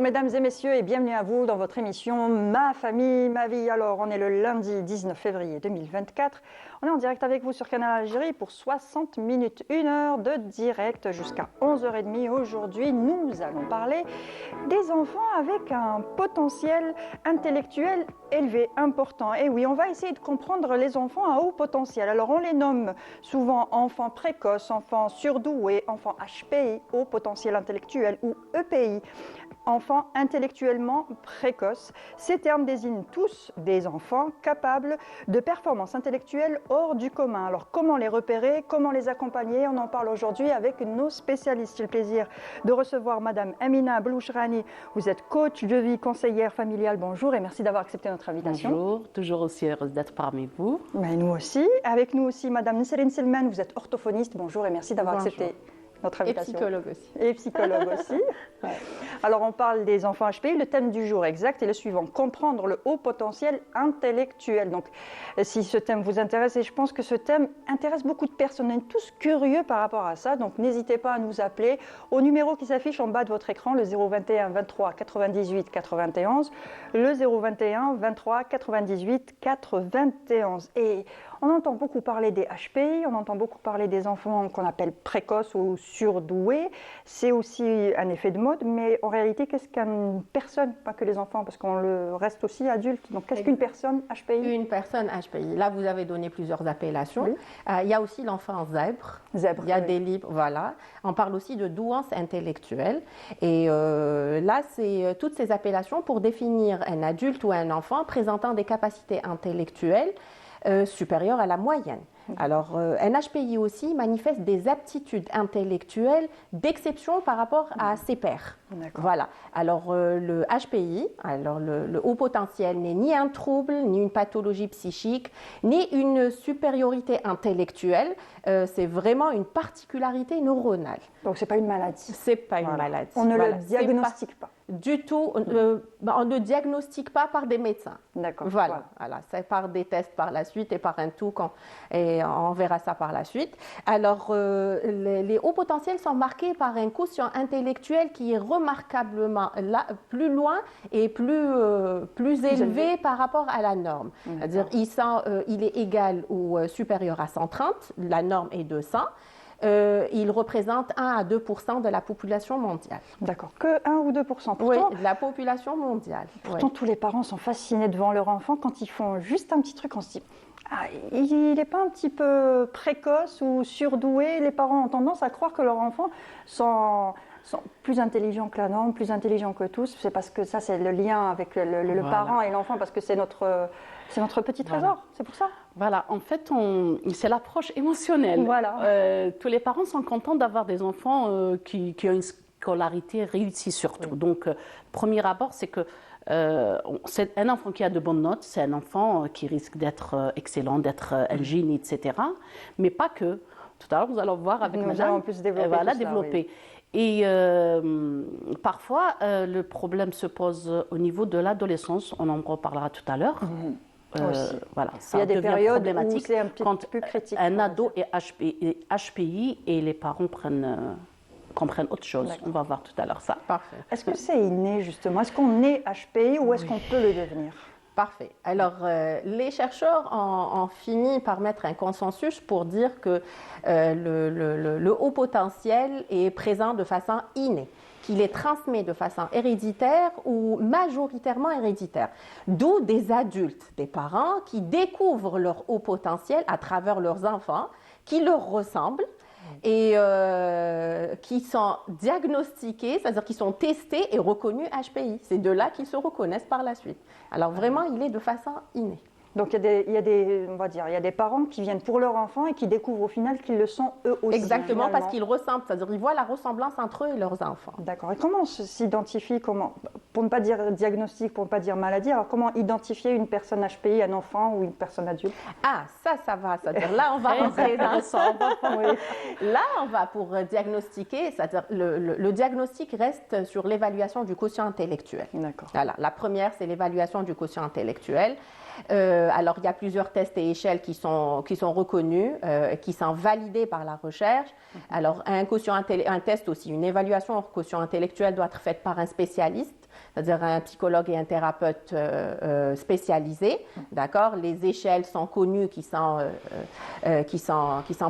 mesdames et messieurs et bienvenue à vous dans votre émission Ma famille, ma vie. Alors on est le lundi 19 février 2024, on est en direct avec vous sur Canal Algérie pour 60 minutes, 1 heure de direct jusqu'à 11h30. Aujourd'hui nous allons parler des enfants avec un potentiel intellectuel élevé, important. Et oui, on va essayer de comprendre les enfants à haut potentiel. Alors on les nomme souvent enfants précoces, enfants surdoués, enfants HPI, haut potentiel intellectuel ou EPI, enfants intellectuellement précoces. Ces termes désignent tous des enfants capables de performances intellectuelles hors du commun. Alors comment les repérer, comment les accompagner? On en parle aujourd'hui avec nos spécialistes. J'ai le plaisir de recevoir Madame Amina Beloushrani. Vous êtes coach de vie, conseillère familiale. Bonjour et merci d'avoir accepté notre invitation. Bonjour, toujours aussi heureuse d'être parmi vous. Mais nous aussi. Avec nous aussi Madame Nisserine Selman. Vous êtes orthophoniste. Bonjour et merci d'avoir accepté notre invitation. Et psychologue aussi. Et psychologue aussi. Ouais. Alors on parle des enfants HPI, le thème du jour exact est le suivant, comprendre le haut potentiel intellectuel. Donc si ce thème vous intéresse, et je pense que ce thème intéresse beaucoup de personnes, on est tous curieux par rapport à ça, donc n'hésitez pas à nous appeler au numéro qui s'affiche en bas de votre écran, le 021 23 98 91, le 021 23 98 91. Et on entend beaucoup parler des HPI, on entend beaucoup parler des enfants qu'on appelle précoces ou surdoués. C'est aussi un effet de mode, mais en réalité, qu'est-ce qu'une personne, pas que les enfants, parce qu'on le reste aussi adulte. Donc, qu'est-ce qu'une personne HPI? Une personne HPI. Là, vous avez donné plusieurs appellations. Oui. Il y a aussi l'enfant zèbre. Zèbre. Il y a oui. des livres, voilà. On parle aussi de douance intellectuelle. Et là, c'est toutes ces appellations pour définir un adulte ou un enfant présentant des capacités intellectuelles supérieures à la moyenne. Alors, un HPI aussi manifeste des aptitudes intellectuelles d'exception par rapport à ses pairs. Voilà. Alors, le HPI, alors le haut potentiel n'est ni un trouble, ni une pathologie psychique, ni une supériorité intellectuelle. C'est vraiment une particularité neuronale. Donc, c'est pas une maladie. C'est pas une maladie. On ne le diagnostique pas. Du tout. On ne diagnostique pas par des médecins. D'accord. Voilà. C'est par des tests par la suite et par un tout. Et on verra ça par la suite. Alors, les hauts potentiels sont marqués par un quotient intellectuel qui est remarquablement plus loin et plus élevé par rapport à la norme. C'est-à-dire, il est égal ou supérieur à 130. La norme est de 100. Il représente 1 à 2% de la population mondiale. D'accord, que 1 ou 2%. Pourtant, oui, de la population mondiale. Pourtant, tous les parents sont fascinés devant leur enfant quand ils font juste un petit truc, on se dit il n'est pas un petit peu précoce ou surdoué. Les parents ont tendance à croire que leurs enfants sont plus intelligents que la norme, plus intelligents que tous. C'est parce que ça, c'est le lien avec le parent et l'enfant, parce que c'est notre petit trésor, c'est pour ça. Voilà, en fait, c'est l'approche émotionnelle. Voilà. Tous les parents sont contents d'avoir des enfants qui ont une scolarité réussie surtout. Oui. Donc, premier abord, c'est que c'est un enfant qui a de bonnes notes, c'est un enfant qui risque d'être excellent, d'être un génie, etc. Mais pas que. Tout à l'heure, nous allons voir avec Madame. Nous plus développer. Oui. Et parfois, le problème se pose au niveau de l'adolescence. On en reparlera tout à l'heure. Voilà, ça il y a des devient périodes problématique où c'est un petit peu critique. Un ado est HPI et les parents comprennent autre chose. On va voir tout à l'heure ça. Parfait. Est-ce que c'est inné justement? Est-ce qu'on est HPI ou est-ce qu'on peut le devenir? Parfait. Alors, les chercheurs ont fini par mettre un consensus pour dire que le haut potentiel est présent de façon innée, qu'il est transmis de façon héréditaire ou majoritairement héréditaire. D'où des adultes, des parents qui découvrent leur haut potentiel à travers leurs enfants, qui leur ressemblent et qui sont diagnostiqués, c'est-à-dire qui sont testés et reconnus HPI. C'est de là qu'ils se reconnaissent par la suite. Alors vraiment, il est de façon innée. Donc il y a des parents qui viennent pour leur enfant et qui découvrent au final qu'ils le sont eux aussi. Exactement, finalement. parce qu'ils ressemblent, c'est-à-dire ils voient la ressemblance entre eux et leurs enfants. D'accord. Et comment on s'identifie, pour ne pas dire diagnostic, pour ne pas dire maladie, alors comment identifier une personne HPI, un enfant ou une personne adulte? Ah, ça va, c'est-à-dire là on va rentrer dans oui. Là on va pour diagnostiquer, c'est-à-dire le diagnostic reste sur l'évaluation du quotient intellectuel. D'accord. Voilà, la première c'est l'évaluation du quotient intellectuel. Alors, il y a plusieurs tests et échelles qui sont reconnus, qui sont validés par la recherche. Alors, un test aussi, une évaluation hors quotient intellectuel doit être faite par un spécialiste. c'est-à-dire un psychologue et un thérapeute spécialisés. D'accord? Les échelles sont connues qui sont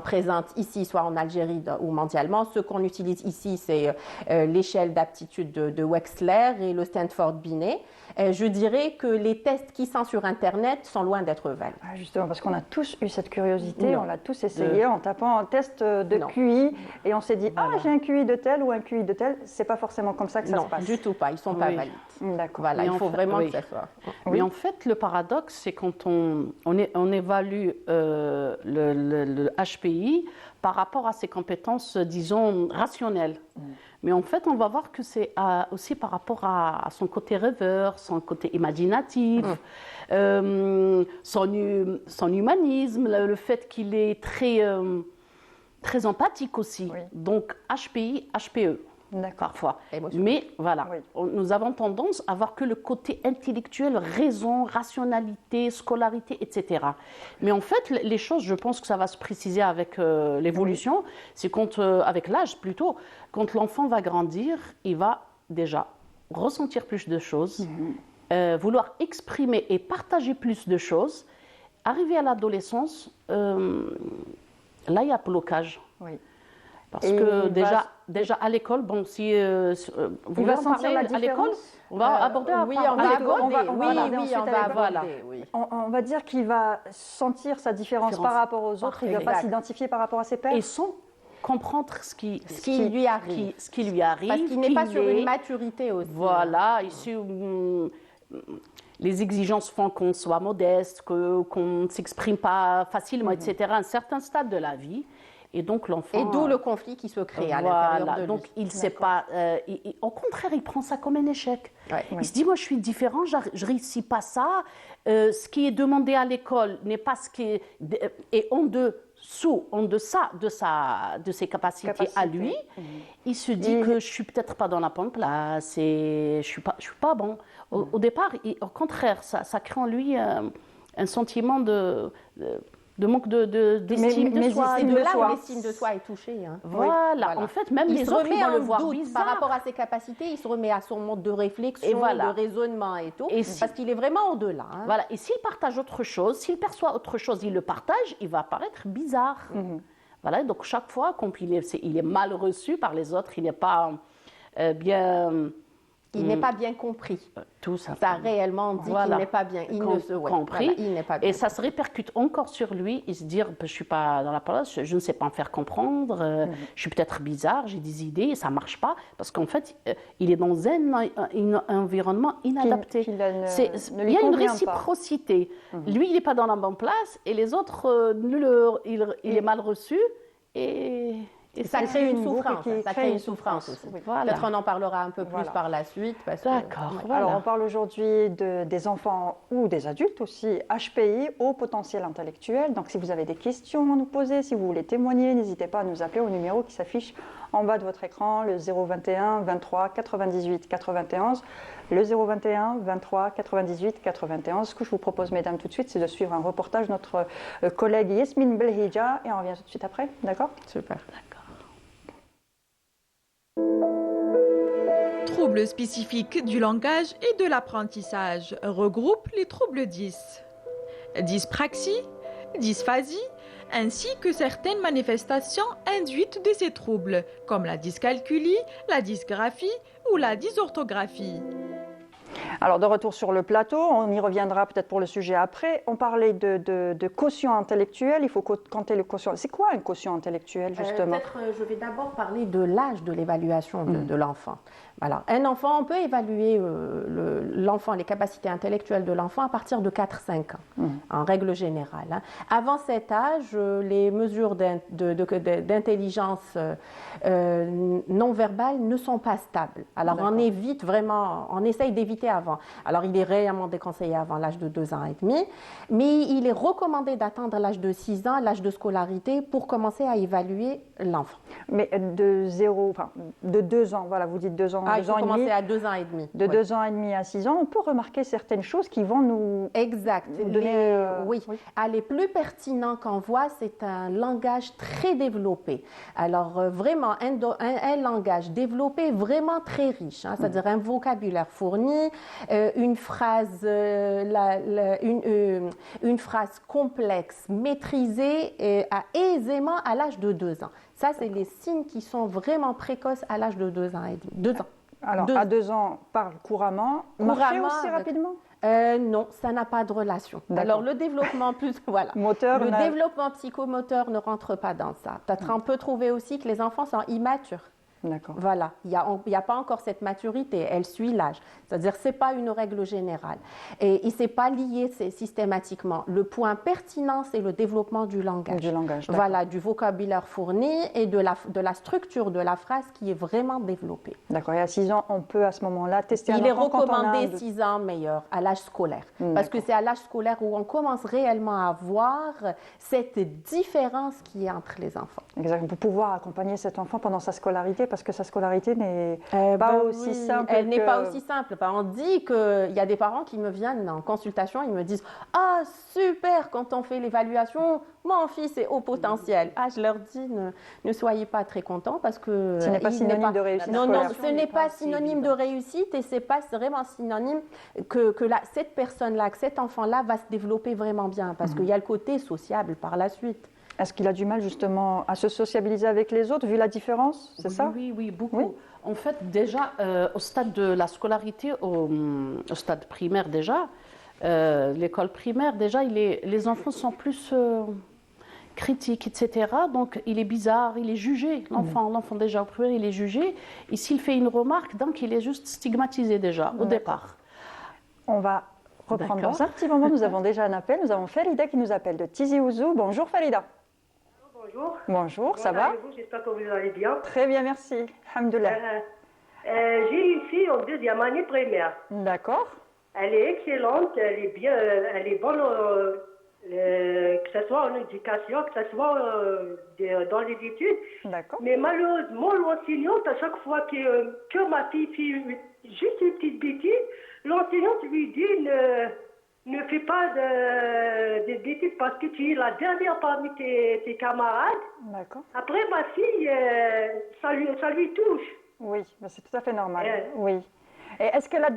présentes ici, soit en Algérie ou mondialement. Ce qu'on utilise ici, c'est l'échelle d'aptitude de Wechsler et le Stanford Binet. Je dirais que les tests qui sont sur Internet sont loin d'être valides. Ah, justement, parce qu'on a tous eu cette curiosité, Non. on l'a tous essayé en tapant un test de Non. QI et on s'est dit Voilà. ah j'ai un QI de tel ou un QI de tel. C'est pas forcément comme ça que ça Non, se passe. du tout pas. Ils sont pas Oui. valides. D'accord. Voilà, Mais il en faut fait, vraiment oui. que ça soit. Mais en fait, le paradoxe, c'est quand on évalue le HPI par rapport à ses compétences, disons, rationnelles. Mais en fait, on va voir que c'est aussi par rapport à son côté rêveur, son côté imaginatif, son humanisme, le fait qu'il est très empathique aussi. Oui. Donc, HPI, HPE. D'accord. Parfois. Émotionnel. Mais voilà, Oui. nous avons tendance à voir que le côté intellectuel, raison, rationalité, scolarité, etc. Mais en fait, les choses, je pense que ça va se préciser avec l'évolution, c'est quand, avec l'âge plutôt, quand l'enfant va grandir, il va déjà ressentir plus de choses, vouloir exprimer et partager plus de choses. Arrivé à l'adolescence, là, il y a blocage. Oui. Parce Et que il déjà à l'école, bon, si vous Il va voulez en sentir parler la à l'école, différence. on va aborder Oui, à on va l'école. aborder. on va Oui, aborder oui, ensuite on à va l'école. Voilà. aborder. Oui. On va dire qu'il va sentir sa différence Différence. par rapport aux autres. Il ne va pas Exact. s'identifier par rapport à ses pairs. Et sans comprendre ce qui lui arrive. ce qui lui arrive, Parce qu'il n'est qui pas il sur est. une maturité aussi. Voilà, ici, les exigences font qu'on soit modeste, qu'on ne s'exprime pas facilement, etc. À un certain stade de la vie. Et donc l'enfant. Et d'où le conflit qui se crée à l'intérieur de lui. Donc il ne sait pas. Au contraire, il prend ça comme un échec. Ouais. Il se dit, moi je suis différent, je ne réussis pas ça. Ce qui est demandé à l'école n'est pas ce qui est en deçà de ses capacités à lui. Il se dit que je ne suis peut-être pas dans la bonne place et je ne suis pas bon. Au départ, au contraire, ça crée en lui un sentiment de manque d'estime de soi. C'est de là soi. où l'estime de soi est touchée. Hein. Voilà. En fait, même Il les se autres, remet ils vont en le voir doute bizarre. par rapport à ses capacités, il se remet à son mode de réflexion, Et voilà. de raisonnement et tout, Et parce qu'il est vraiment au-delà. Hein. Voilà. Et s'il partage autre chose, s'il perçoit autre chose, il le partage, il va paraître bizarre. Voilà. Donc chaque fois, quand il est mal reçu par les autres, il n'est pas bien. Il n'est pas bien compris. Tout ça. Ça a réellement dit qu'il n'est pas bien. Il ne se compris. Voilà, il n'est pas bien. Et ça se répercute encore sur lui. Il se dit, je ne suis pas dans la place, je ne sais pas me faire comprendre, je suis peut-être bizarre, j'ai des idées, ça ne marche pas. Parce qu'en fait, il est dans un environnement inadapté. Il y a une réciprocité. Lui, il n'est pas dans la bonne place et les autres, il est mal reçu. Et ça crée une boucle souffrance. qui Ça crée crée une une souffrance aussi. Oui. Voilà. Peut-être on en parlera un peu plus Voilà. par la suite. D'accord. Voilà. Alors, on parle aujourd'hui des enfants ou des adultes aussi, HPI, haut potentiel intellectuel. Donc, si vous avez des questions à nous poser, si vous voulez témoigner, n'hésitez pas à nous appeler au numéro qui s'affiche en bas de votre écran, le 021 23 98 91. Le 021 23 98 91. Ce que je vous propose, mesdames, tout de suite, c'est de suivre un reportage de notre collègue Yasmine Belhidja et on revient tout de suite après. D'accord ? Super. Troubles spécifiques du langage et de l'apprentissage regroupent les troubles 10. Dyspraxie, dysphasie, ainsi que certaines manifestations induites de ces troubles, comme la dyscalculie, la dysgraphie ou la dysorthographie. Alors, de retour sur le plateau, on y reviendra peut-être pour le sujet après. On parlait de quotient intellectuel, il faut compter le quotient. C'est quoi un quotient intellectuel, justement Peut-être je vais d'abord parler de l'âge de l'évaluation de l'enfant. Alors, un enfant, on peut évaluer l'enfant, les capacités intellectuelles de l'enfant à partir de 4-5 ans, en règle générale. Hein. Avant cet âge, les mesures d'intelligence non verbale ne sont pas stables. Alors, on évite vraiment, on essaye d'éviter à avant. Alors, il est réellement déconseillé avant l'âge de 2 ans et demi, mais il est recommandé d'attendre l'âge de 6 ans, l'âge de scolarité, pour commencer à évaluer l'enfant. Mais de 2 ans, voilà, vous dites 2 ans, Ah, 2 il faut ans et commencer demi. à 2 ans et demi. De Oui. 2 ans et demi à 6 ans, on peut remarquer certaines choses qui vont nous Exact. donner... Oui. Ah, les plus pertinents qu'on voit, c'est un langage très développé. Alors, vraiment, un langage développé vraiment très riche, hein, c'est-à-dire un vocabulaire fourni, une phrase complexe, maîtrisée aisément à l'âge de 2 ans. Ça, c'est les signes qui sont vraiment précoces à l'âge de 2 ans et demi. 2 ans. Alors, à 2 ans, parle couramment. Marcher aussi rapidement? Non, ça n'a pas de relation. Alors, le développement moteur, le développement psychomoteur ne rentre pas dans ça. Peut-être on peut trouver aussi que les enfants sont immatures. D'accord. Voilà, il n'y a pas encore cette maturité, elle suit l'âge. C'est-à-dire que ce n'est pas une règle générale. Et ce n'est pas lié systématiquement. Le point pertinent, c'est le développement du langage. Du langage, voilà, du vocabulaire fourni et de la structure de la phrase qui est vraiment développée. D'accord, et à 6 ans, on peut à ce moment-là tester un enfant. Il est recommandé 6 ans meilleur, à l'âge scolaire. Parce que c'est à l'âge scolaire où on commence réellement à voir cette différence qui est entre les enfants. Exactement, pour pouvoir accompagner cet enfant pendant sa scolarité, parce que sa scolarité n'est pas aussi simple. Elle n'est pas aussi simple. On dit qu'il y a des parents qui me viennent en consultation, ils me disent « Ah, super, quand on fait l'évaluation, mon fils est haut potentiel. » Ah, je leur dis ne soyez pas très contents parce que... Ce n'est pas synonyme de réussite Non, scolaire. ce n'est pas synonyme de réussite et ce n'est pas vraiment synonyme que cette personne-là, que cet enfant-là va se développer vraiment bien parce qu'il y a le côté sociable par la suite. Est-ce qu'il a du mal justement à se sociabiliser avec les autres, vu la différence, c'est ça? Oui, beaucoup. Oui. En fait, déjà, au stade de la scolarité, au stade primaire déjà, l'école primaire, déjà, les enfants sont plus critiques, etc. Donc, il est bizarre, il est jugé. L'enfant déjà au primaire, il est jugé. Et s'il fait une remarque, donc, il est juste stigmatisé déjà, au départ. On va reprendre dans un petit moment. Nous avons déjà un appel. Nous avons Farida qui nous appelle de Tizi Ouzou. Bonjour Farida. Bonjour. Bonjour, ça va? J'espère que vous allez bien. Très bien, merci. Alhamdoulilah. J'ai une fille en 2e année primaire. D'accord. Elle est excellente, elle est bien, elle est bonne, que ce soit en éducation, que ce soit dans les études. D'accord. Mais malheureusement, l'enseignante, à chaque fois que ma fille fait juste une petite bêtise, l'enseignante lui dit ne fais pas de bêtises parce que tu es la dernière parmi tes camarades. D'accord. Après, ma fille, ça lui touche. Oui, c'est tout à fait normal. Oui. Et est-ce qu'elle a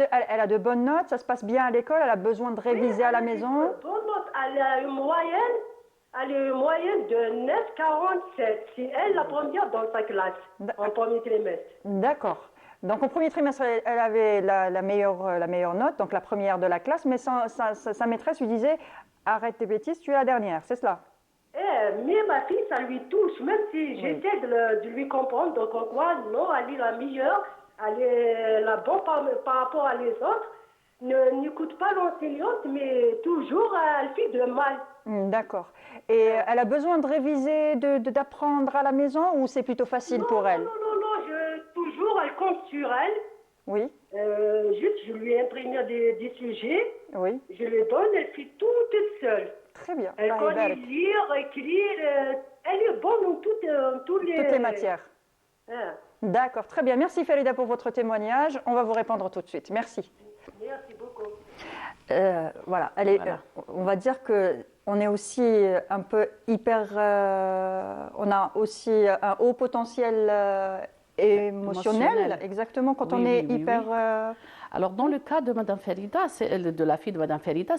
de bonnes notes? Ça se passe bien à l'école? Elle a besoin de réviser à la maison? Bonne note. Elle a une moyenne de 9,47. C'est elle la première dans sa classe, en premier trimestre. D'accord. Donc, au premier trimestre, elle avait la meilleure note, donc la première de la classe, mais sa maîtresse lui disait « Arrête tes bêtises, tu es la dernière », c'est cela? Mais ma fille, ça lui touche, même si j'essaie de lui comprendre, donc en quoi, non, elle est la meilleure, elle est la bonne par rapport à les autres, n'écoute pas l'enseignante, mais toujours, elle fait de mal. D'accord. Et elle a besoin de réviser, d'apprendre à la maison, ou c'est plutôt facile pour elle? Non, toujours, elle compte sur elle. Oui. Juste, je lui ai imprimé des sujets. Oui. Je lui donne, elle fait tout toute seule. Très bien. Elle connaît lire, écrire. Elle est bonne dans toutes les matières. D'accord, très bien. Merci Farida pour votre témoignage. On va vous répondre tout de suite. Merci. Merci beaucoup. Voilà. On va dire qu'on est aussi un peu on a aussi un haut potentiel émotionnel, exactement, quand on est hyper... Alors, dans le cas de Madame Farida, de la fille de Madame Farida,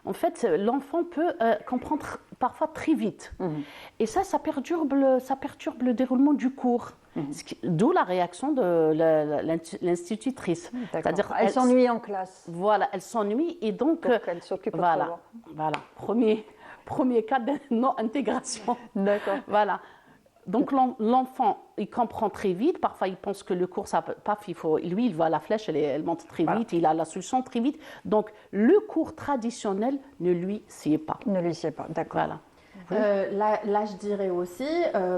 en fait, l'enfant peut comprendre parfois très vite. Et ça perturbe le déroulement du cours. D'où la réaction de l'institutrice. C'est-à-dire, elle s'ennuie en classe. Voilà, elle s'ennuie et donc... elle s'occupe voilà, premier cas de non-intégration. D'accord. Voilà. Donc l'enfant, il comprend très vite. Parfois, il pense que le cours, lui, il voit la flèche, elle monte très vite, il a la solution très vite. Donc le cours traditionnel ne lui sied pas. Ne lui sied pas, d'accord. Voilà. Là, je dirais aussi,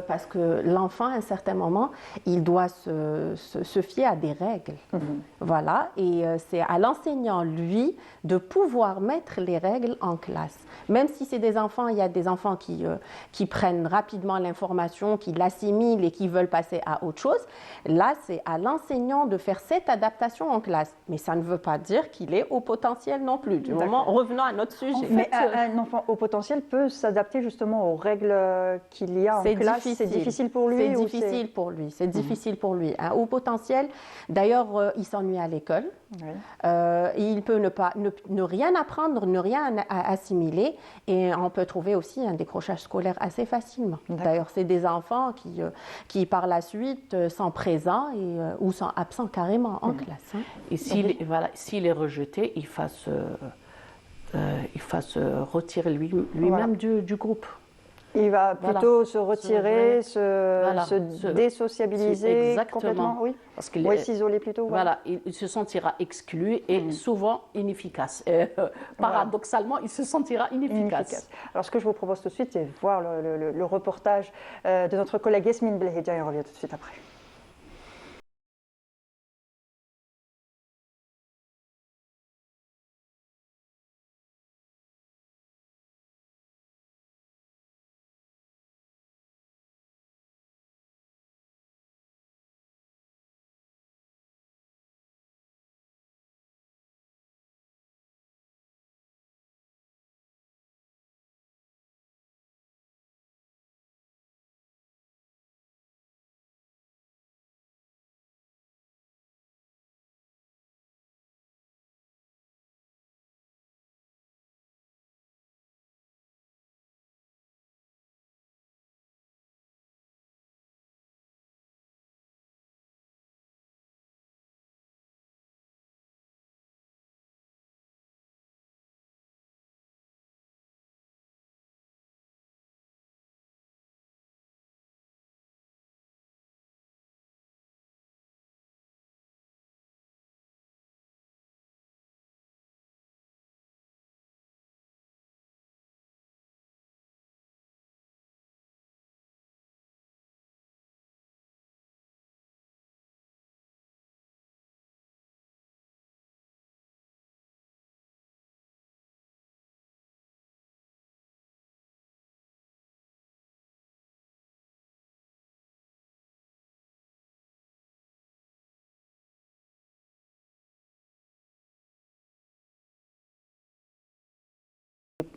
parce que l'enfant, à un certain moment, il doit se fier à des règles. Voilà, et c'est à l'enseignant, lui, de pouvoir mettre les règles en classe. Même si c'est des enfants, il y a des enfants qui prennent rapidement l'information, qui l'assimilent et qui veulent passer à autre chose. Là, c'est à l'enseignant de faire cette adaptation en classe. Mais ça ne veut pas dire qu'il est au potentiel non plus. Du moment, revenons à notre sujet. Mais un enfant au potentiel peut s'adapter justement aux règles qu'il y a en classe. C'est difficile pour lui. C'est difficile pour lui. C'est difficile pour lui. Un haut potentiel, d'ailleurs, il s'ennuie à l'école. Oui. Il peut ne rien apprendre, ne rien assimiler, et on peut trouver aussi un décrochage scolaire assez facilement. D'ailleurs, c'est des enfants qui par la suite sont présents ou sont absents carrément en classe. Et s'il est rejeté, il fasse retirer lui-même du groupe. Il va plutôt se retirer, se désociabiliser complètement, oui. Parce qu'il s'isoler plutôt. Voilà, il se sentira exclu et souvent inefficace. Paradoxalement, il se sentira inefficace. Alors, ce que je vous propose tout de suite, c'est voir le reportage de notre collègue Yasmine Belhedja, et on revient tout de suite après.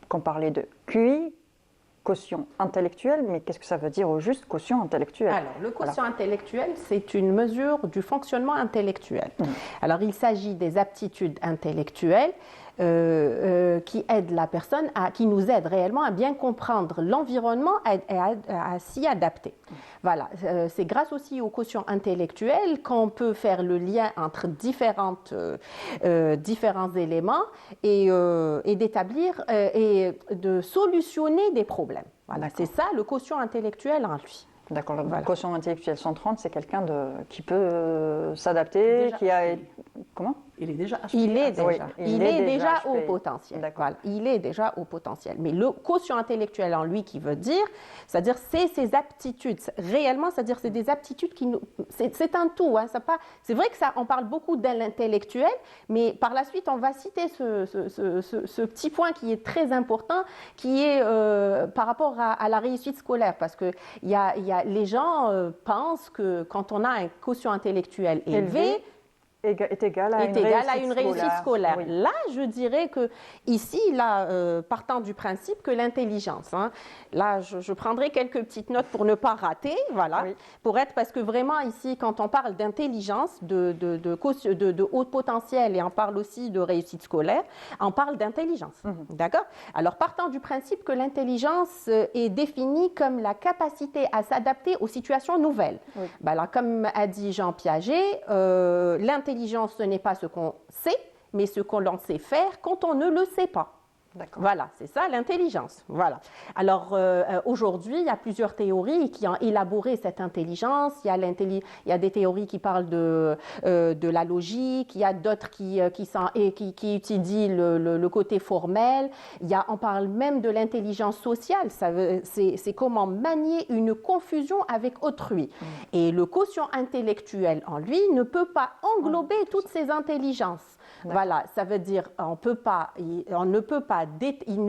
Qu'on parlait de QI, quotient intellectuel, mais qu'est-ce que ça veut dire au juste, quotient intellectuel? Alors, le quotient intellectuel, c'est une mesure du fonctionnement intellectuel. Alors, il s'agit des aptitudes intellectuelles qui aident la personne, qui nous aident réellement à bien comprendre l'environnement et à s'y adapter. Voilà, c'est grâce aussi au quotient intellectuel qu'on peut faire le lien entre différents éléments et d'établir et de solutionner des problèmes. Voilà, c'est ça le quotient intellectuel en lui. D'accord, le quotient intellectuel 130, c'est quelqu'un qui peut s'adapter, qui a... Comment? Il est déjà Il est déjà au potentiel. Voilà, il est déjà au potentiel. Mais le quotient intellectuel en lui qui veut dire, c'est-à-dire c'est ses aptitudes. Réellement, c'est-à-dire c'est des aptitudes qui nous... C'est un tout. Hein, c'est vrai que on parle beaucoup de l'intellectuel, mais par la suite, on va citer ce petit point qui est très important, qui est par rapport à la réussite scolaire. Parce que les gens pensent que quand on a un quotient intellectuel élevé, est égal à une réussite scolaire. Oui. Là, je dirais que ici, partant du principe que l'intelligence, là, je prendrai quelques petites notes pour ne pas rater, voilà, parce que vraiment ici, quand on parle d'intelligence, de haut potentiel et on parle aussi de réussite scolaire, on parle d'intelligence, d'accord? Alors, partant du principe que l'intelligence est définie comme la capacité à s'adapter aux situations nouvelles. Oui. Alors, comme a dit Jean Piaget, l'intelligence, ce n'est pas ce qu'on sait, mais ce qu'on sait faire quand on ne le sait pas. D'accord. Voilà, c'est ça l'intelligence. Voilà. Alors aujourd'hui, il y a plusieurs théories qui ont élaboré cette intelligence. Il y a des théories qui parlent de la logique. Il y a d'autres qui étudient le côté formel. On parle même de l'intelligence sociale. C'est comment manier une confusion avec autrui. Et le quotient intellectuel en lui ne peut pas englober toutes ces intelligences. Voilà, ça veut dire il ne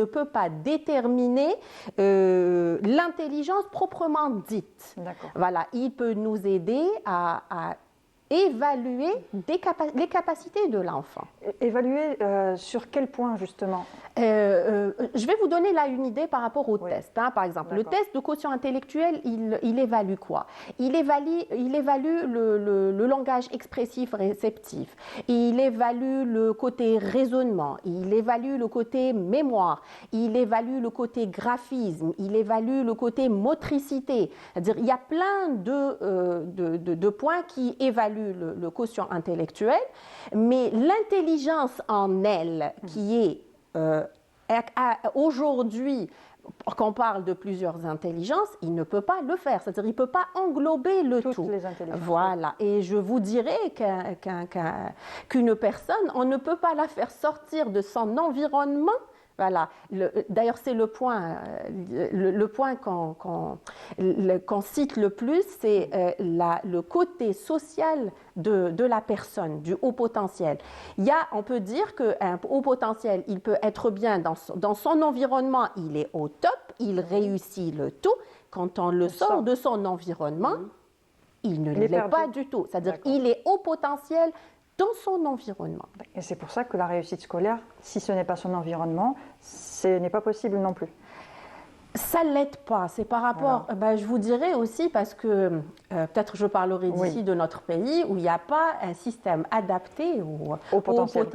peut pas déterminer l'intelligence proprement dite. Voilà, il peut nous aider à évaluer les capacités de l'enfant. Évaluer sur quel point justement? Je vais vous donner là une idée par rapport au test. Par exemple, le test de quotient intellectuel, il évalue quoi? Il évalue le langage expressif réceptif. Il évalue le côté raisonnement. Il évalue le côté mémoire. Il évalue le côté graphisme. Il évalue le côté motricité. C'est-à-dire, il y a plein de points qui évaluent le quotient intellectuel, mais l'intelligence en elle, qui est aujourd'hui, quand on parle de plusieurs intelligences, il ne peut pas le faire. C'est-à-dire, il ne peut pas englober le tout. Toutes les intelligences. Voilà. Et je vous dirais qu'une personne, on ne peut pas la faire sortir de son environnement. Voilà. D'ailleurs, c'est le point qu'on cite le plus, c'est le côté social de la personne, du haut potentiel. On peut dire qu'un haut potentiel, il peut être bien dans son environnement, il est au top, il réussit le tout. Quand on le sort de son environnement, il ne l'est pas du tout. C'est-à-dire qu'il est haut potentiel dans son environnement. Et c'est pour ça que la réussite scolaire, si ce n'est pas son environnement, ce n'est pas possible non plus. Ça ne l'aide pas. C'est par rapport, je vous dirais aussi, parce que peut-être je parlerai d'ici de notre pays, où il n'y a pas un système adapté au potentiel.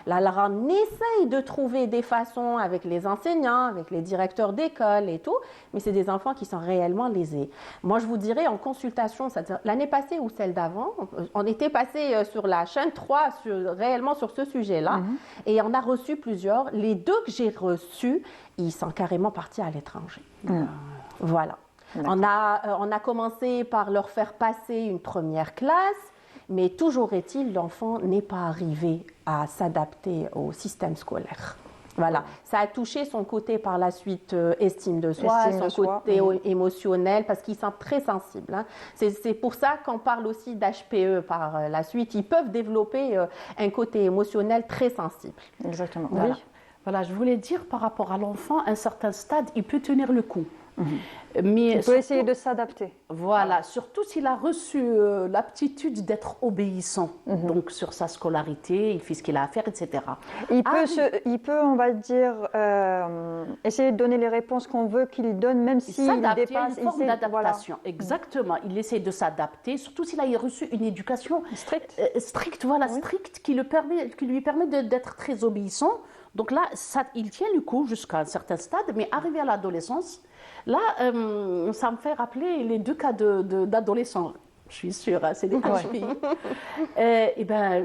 Là, on essaye de trouver des façons avec les enseignants, avec les directeurs d'école et tout, mais c'est des enfants qui sont réellement lésés. Moi, je vous dirais, en consultation, c'est-à-dire l'année passée ou celle d'avant, on était passé sur la chaîne 3, réellement sur ce sujet-là, et on a reçu plusieurs. Les deux que j'ai reçus, ils sont carrément partis à l'étranger. Voilà. On a commencé par leur faire passer une première classe, mais toujours est-il, l'enfant n'est pas arrivé à s'adapter au système scolaire. Voilà. Ça a touché son côté par la suite estime de soi, son côté émotionnel, parce qu'ils sont très sensibles. C'est pour ça qu'on parle aussi d'HPE par la suite. Ils peuvent développer un côté émotionnel très sensible. Exactement. Voilà. Voilà, je voulais dire par rapport à l'enfant, à un certain stade, il peut tenir le coup. Mais il peut essayer de s'adapter. Voilà, surtout s'il a reçu l'aptitude d'être obéissant, donc sur sa scolarité, il fait ce qu'il a à faire, etc. Il peut, on va dire, essayer de donner les réponses qu'on veut qu'il donne, même s'il dépasse. Il y a une forme d'adaptation, exactement. Il essaie de s'adapter, surtout s'il a reçu une éducation stricte, stricte, qui lui permet d'être très obéissant. Donc là, il tient le coup jusqu'à un certain stade, mais arrivé à l'adolescence, là, ça me fait rappeler les deux cas d'adolescents. Je suis sûre, c'est des HPI. Et bien,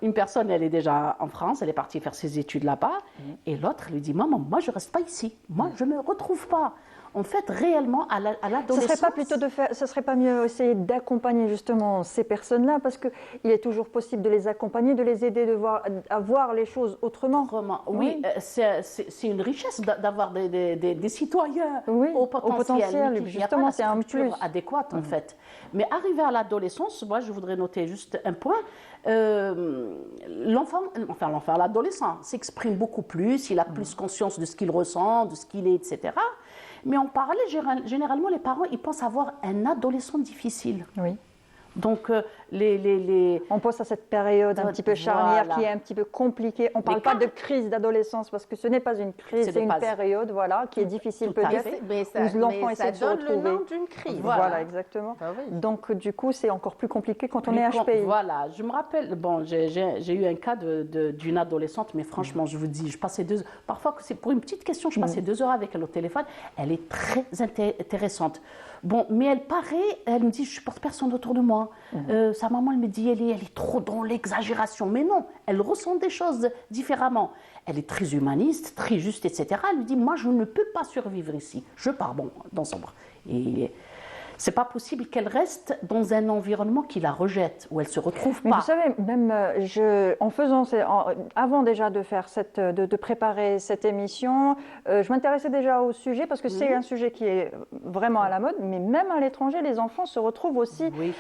une personne, elle est déjà en France, elle est partie faire ses études là-bas, et l'autre lui dit, maman, moi, je ne reste pas ici. Moi, je ne me retrouve pas. En fait, réellement, à l'adolescence... Ce serait pas mieux essayer d'accompagner justement ces personnes-là, parce qu'il est toujours possible de les accompagner, de les aider à voir les choses autrement. Oui, c'est une richesse d'avoir des citoyens au potentiel. Justement, c'est un plus adéquate en fait. Mais arrivé à l'adolescence, moi, je voudrais noter juste un point. L'adolescent s'exprime beaucoup plus, il a plus conscience de ce qu'il ressent, de ce qu'il est, etc. Mais en parallèle, généralement, les parents, ils pensent avoir un adolescent difficile. Oui. Donc, on pense à cette période un petit peu charnière qui est un petit peu compliquée. On ne parle pas de crise d'adolescence parce que ce n'est pas une crise, c'est une période qui est difficile peut-être, où l'enfant essaie de se retrouver. Ça donne le nom d'une crise. Voilà, exactement. Donc, du coup, c'est encore plus compliqué quand on est HPI. Voilà, je me rappelle, j'ai eu un cas d'une adolescente, mais franchement, je vous dis, je passais 2 heures. Parfois, c'est pour une petite question, je passais 2 heures avec elle au téléphone. Elle est très intéressante. Bon, mais elle me dit, je ne supporte personne autour de moi. moi. Sa maman, elle me dit, elle est trop dans l'exagération. Mais non, elle ressent des choses différemment. Elle est très humaniste, très juste, etc. Elle lui dit, moi, je ne peux pas survivre ici. Je pars, bon, dans son bras. Et c'est pas possible qu'elle reste dans un environnement qui la rejette, où elle se retrouve Mais pas. vous savez, même en faisant, avant déjà de faire de préparer cette émission, je m'intéressais déjà au sujet parce que c'est un sujet qui est vraiment à la mode. Mais même à l'étranger, les enfants se retrouvent aussi, ils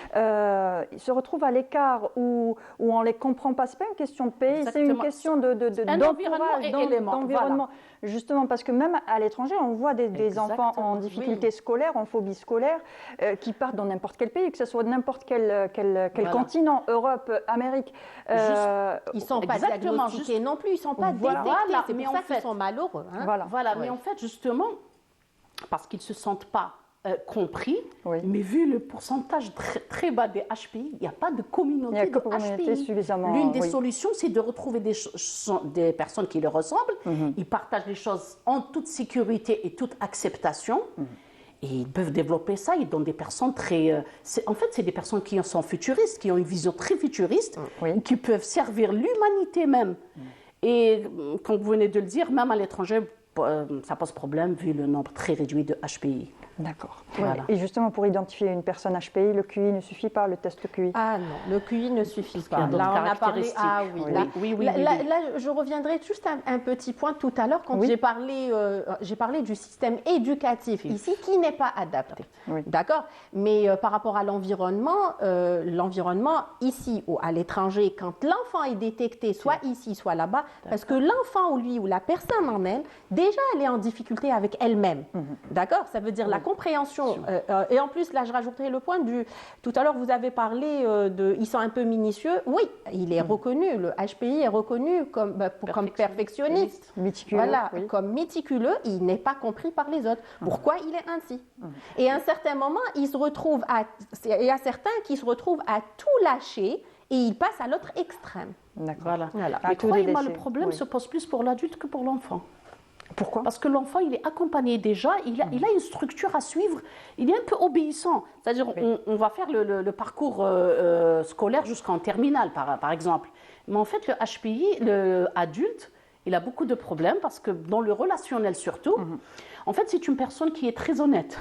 se retrouvent à l'écart où on les comprend pas. C'est pas une question de pays, c'est une question d'environnement. Justement, parce que même à l'étranger, on voit des enfants en difficulté scolaire, en phobie scolaire, qui partent dans n'importe quel pays, que ce soit n'importe quel continent, Europe, Amérique. Ils ne sont pas diagnostiqués non plus, ils ne sont pas détectés. C'est pour ça qu'ils sont malheureux. Hein. Voilà. Mais en fait, justement, parce qu'ils ne se sentent pas compris, mais vu le pourcentage très, très bas des HPI, il n'y a pas de communauté de HPI. Suffisamment. L'une des solutions, c'est de retrouver des personnes qui leur ressemblent. Ils partagent les choses en toute sécurité et toute acceptation. Et ils peuvent développer ça. Ils donnent des personnes très... en fait, c'est des personnes qui sont futuristes, qui ont une vision très futuriste, qui peuvent servir l'humanité même. Et comme vous venez de le dire, même à l'étranger, ça pose problème vu le nombre très réduit de HPI. D'accord. Voilà. Et justement, pour identifier une personne HPI, le QI ne suffit pas, le test QI? Ah non, le QI ne suffit pas. Là, on a parlé... Ah oui, là, je reviendrai juste un petit point tout à l'heure quand j'ai parlé du système éducatif ici qui n'est pas adapté. D'accord? Mais par rapport à l'environnement, ici ou à l'étranger, quand l'enfant est détecté, soit ici, soit là-bas, parce que l'enfant ou lui ou la personne en elle, déjà elle est en difficulté avec elle-même. D'accord? Ça veut dire la compréhension. Et en plus, là, je rajouterai le point du... Tout à l'heure, vous avez parlé ils sont un peu minutieux. Oui, il est reconnu. Le HPI est reconnu comme perfectionniste. Méticuleux. Voilà, comme méticuleux. Il n'est pas compris par les autres. Pourquoi il est ainsi? Et à un certain moment, il y a certains qui se retrouvent à tout lâcher et ils passent à l'autre extrême. D'accord. Voilà. Mais croyez-moi, le problème se pose plus pour l'adulte que pour l'enfant. Pourquoi? Parce que l'enfant, il est accompagné déjà, il a une structure à suivre, il est un peu obéissant. C'est-à-dire, on va faire le parcours scolaire jusqu'en terminale, par exemple. Mais en fait, le HPI, l'adulte, il a beaucoup de problèmes parce que dans le relationnel surtout, en fait, c'est une personne qui est très honnête.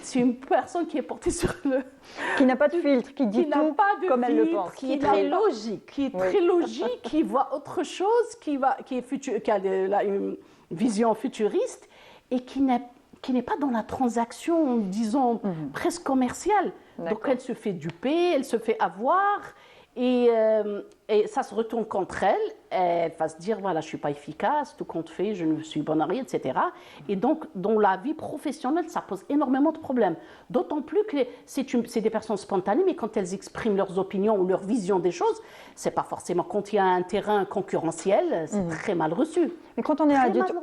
C'est une personne qui est portée sur le... Qui n'a pas de filtre, qui dit tout comme elle le pense. Qui est très logique. Qui est très logique, qui voit autre chose, qui a une vision futuriste et qui n'est pas dans la transaction, disons, presque commerciale. Donc, elle se fait duper, elle se fait avoir et ça se retourne contre elle. Elle va se dire, voilà, je ne suis pas efficace, tout compte fait, je ne suis bonne à rien, etc. Et donc, dans la vie professionnelle, ça pose énormément de problèmes. D'autant plus que c'est des personnes spontanées, mais quand elles expriment leurs opinions ou leur vision des choses, ce n'est pas forcément quand il y a un terrain concurrentiel, c'est très mal reçu. Mais quand on est adulte,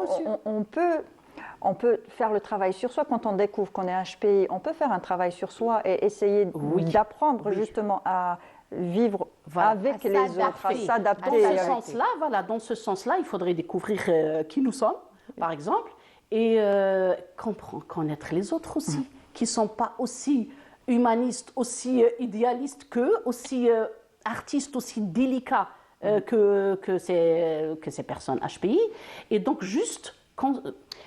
on peut faire le travail sur soi. Quand on découvre qu'on est HPI, on peut faire un travail sur soi et essayer d'apprendre justement à vivre avec les autres, à s'adapter. Dans ce sens-là, il faudrait découvrir qui nous sommes, par exemple, et connaître les autres aussi, qui ne sont pas aussi humanistes, aussi idéalistes qu'eux, aussi artistes, aussi délicats que ces personnes HPI. Et donc, juste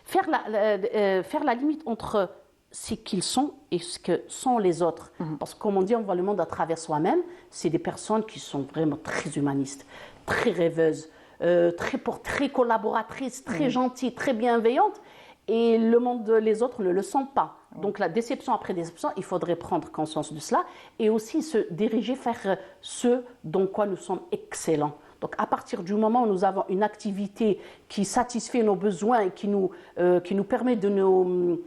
faire la limite entre ce qu'ils sont et ce que sont les autres. Parce que, comme on dit, on voit le monde à travers soi-même. C'est des personnes qui sont vraiment très humanistes, très rêveuses, très collaboratrices, très gentilles, très bienveillantes. Et le monde, les autres ne le sont pas. Donc, la déception après déception, il faudrait prendre conscience de cela et aussi se diriger vers ce dans quoi nous sommes excellents. Donc, à partir du moment où nous avons une activité qui satisfait nos besoins et qui nous permet de nous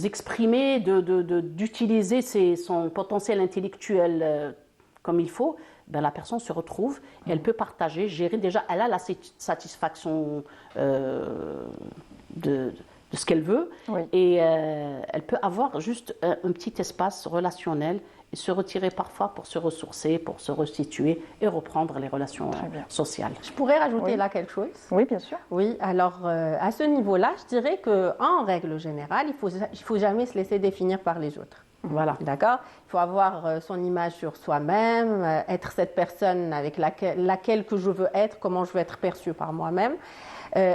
exprimer, d'utiliser son potentiel intellectuel comme il faut, ben, la personne se retrouve et elle peut partager, gérer. Déjà, elle a la satisfaction de ce qu'elle veut et elle peut avoir juste un petit espace relationnel et se retirer parfois pour se ressourcer, pour se restituer et reprendre les relations sociales. Je pourrais rajouter là quelque chose? Oui, bien sûr. Oui, alors à ce niveau-là, je dirais qu'en règle générale, il faut jamais se laisser définir par les autres. Voilà. D'accord? Il faut avoir son image sur soi-même, être cette personne avec laquelle que je veux être, comment je veux être perçue par moi-même,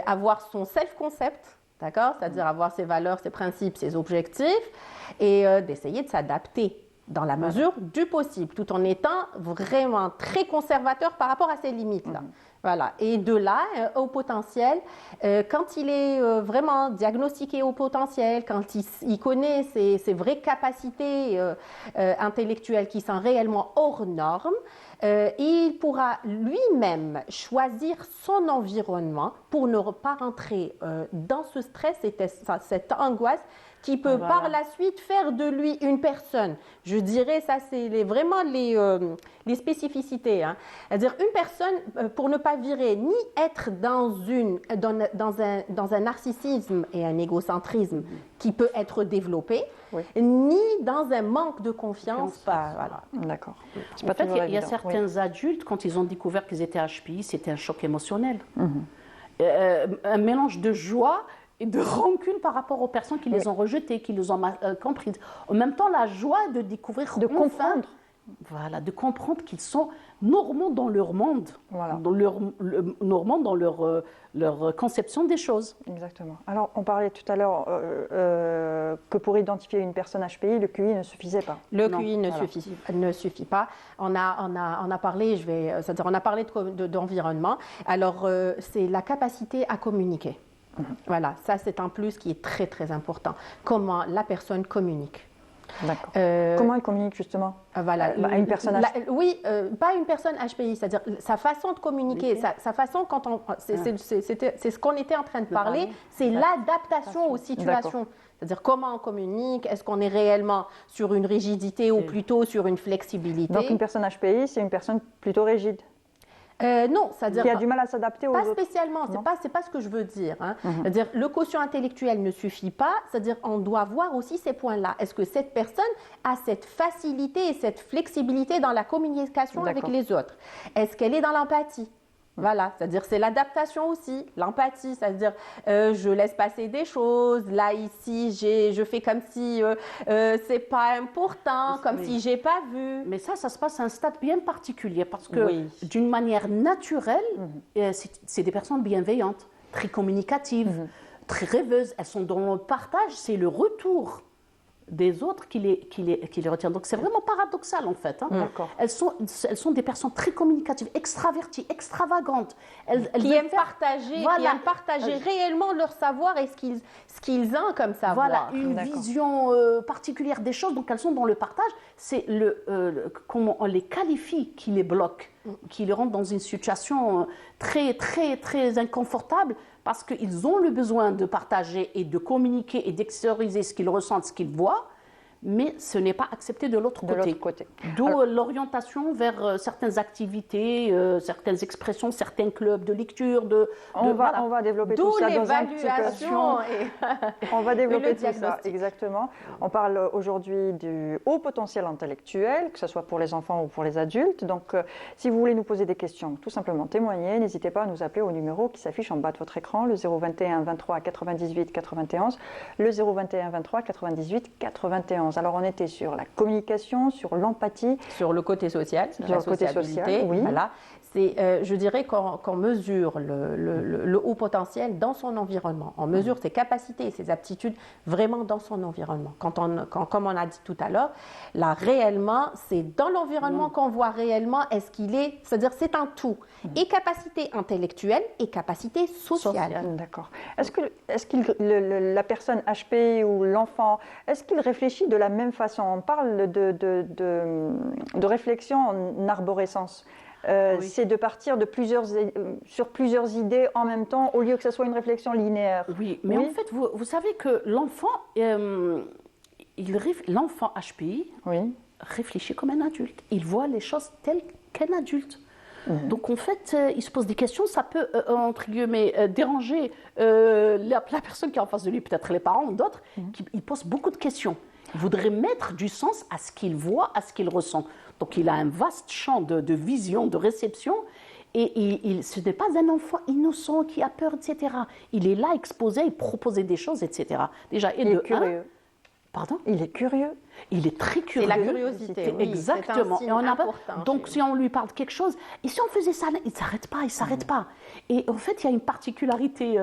avoir son self-concept, d'accord? C'est-à-dire avoir ses valeurs, ses principes, ses objectifs, et d'essayer de s'adapter dans la mesure du possible, tout en étant vraiment très conservateur par rapport à ses limites-là. Voilà. Et de là, au potentiel, quand il est vraiment diagnostiqué au potentiel, quand il connaît ses vraies capacités intellectuelles qui sont réellement hors normes, il pourra lui-même choisir son environnement pour ne pas rentrer dans ce stress et cette angoisse qui peut par la suite faire de lui une personne. Je dirais, ça c'est vraiment les spécificités. Hein. C'est-à-dire une personne, pour ne pas virer, ni être dans un narcissisme et un égocentrisme qui peut être développé, ni dans un manque de confiance. Voilà. D'accord. En fait, il y a certains adultes, quand ils ont découvert qu'ils étaient HPI, c'était un choc émotionnel. Un mélange de joie et de rancune par rapport aux personnes qui les ont rejetées, qui les ont comprises. En même temps, la joie de découvrir, de comprendre. Voilà, de comprendre qu'ils sont normaux dans leur monde, normaux dans leur conception des choses. Exactement. Alors, on parlait tout à l'heure que pour identifier une personne HPI, le QI ne suffisait pas. Le QI ne suffit pas. On a parlé, on a parlé d'environnement. Alors, c'est la capacité à communiquer. Voilà, ça c'est un plus qui est très très important. Comment la personne communique. D'accord. Comment elle communique justement voilà, une personne HPI. Oui, pas une personne HPI, c'est-à-dire sa façon de communiquer, sa façon quand on... C'est ce qu'on était en train de parler, c'est l'adaptation aux situations. C'est-à-dire comment on communique, est-ce qu'on est réellement sur une rigidité ou plutôt sur une flexibilité. Donc une personne HPI, c'est une personne plutôt rigide. Non, c'est-à-dire qui a du mal à s'adapter aux pas autres. Spécialement, c'est pas ce que je veux dire. Hein. C'est-à-dire le quotient intellectuel ne suffit pas, c'est-à-dire on doit voir aussi ces points-là. Est-ce que cette personne a cette facilité et cette flexibilité dans la communication avec les autres? Est-ce qu'elle est dans l'empathie? Voilà, c'est-à-dire c'est l'adaptation aussi, l'empathie, c'est-à-dire je laisse passer des choses, là ici je fais comme si c'est pas important, comme si j'ai pas vu. Mais ça se passe à un stade bien particulier parce que d'une manière naturelle, c'est des personnes bienveillantes, très communicatives, très rêveuses, elles sont dans le partage, c'est le retour des autres qui les retiennent. Donc c'est vraiment paradoxal en fait. Hein. Elles sont des personnes très communicatives, extraverties, extravagantes. Qui aiment partager réellement leur savoir et ce qu'ils ont comme savoir. Voilà, une vision particulière des choses. Donc elles sont dans le partage. C'est comment on les qualifie qui les bloque, qui les rend dans une situation très, très, très inconfortable. Parce qu'ils ont le besoin de partager et de communiquer et d'extérioriser ce qu'ils ressentent, ce qu'ils voient, mais ce n'est pas accepté de l'autre côté. D'où l'orientation vers certaines activités, certaines expressions, certains clubs de lecture. On va développer tout ça dans un petit peu. On va développer tout ça, exactement. On parle aujourd'hui du haut potentiel intellectuel, que ce soit pour les enfants ou pour les adultes. Donc, si vous voulez nous poser des questions, tout simplement témoigner, n'hésitez pas à nous appeler au numéro qui s'affiche en bas de votre écran, le 021 23 98 91, le 021 23 98 91. Alors, on était sur la communication, sur l'empathie. Sur le côté social, sur le côté social, oui. Voilà. Je dirais qu'on mesure le haut potentiel dans son environnement. On mesure ses capacités et ses aptitudes vraiment dans son environnement. Comme on a dit tout à l'heure, là réellement, c'est dans l'environnement qu'on voit réellement est-ce qu'il est, c'est-à-dire c'est un tout. Et capacité intellectuelle et capacité sociale. D'accord. Est-ce que la personne HPI ou l'enfant, est-ce qu'il réfléchit de la même façon? On parle de réflexion en arborescence. C'est de partir sur plusieurs idées en même temps, au lieu que ce soit une réflexion linéaire. Oui, mais en fait, vous savez que l'enfant, l'enfant HPI réfléchit comme un adulte. Il voit les choses telles qu'un adulte. Donc en fait, il se pose des questions, ça peut, entre guillemets, déranger la personne qui est en face de lui, peut-être les parents ou d'autres, qui posent beaucoup de questions. Il voudrait mettre du sens à ce qu'il voit, à ce qu'il ressent. Donc il a un vaste champ de vision, de réception, et ce n'est pas un enfant innocent qui a peur, etc. Il est là exposé, il propose des choses, etc. Déjà, il est curieux. Pardon? Il est curieux. Il est très curieux. C'est la curiosité, oui, Exactement. c'est un signe Et on a pas- important donc, chez si on lui parle de quelque chose, et si on faisait ça, il ne s'arrête pas. Et en fait, il y a une particularité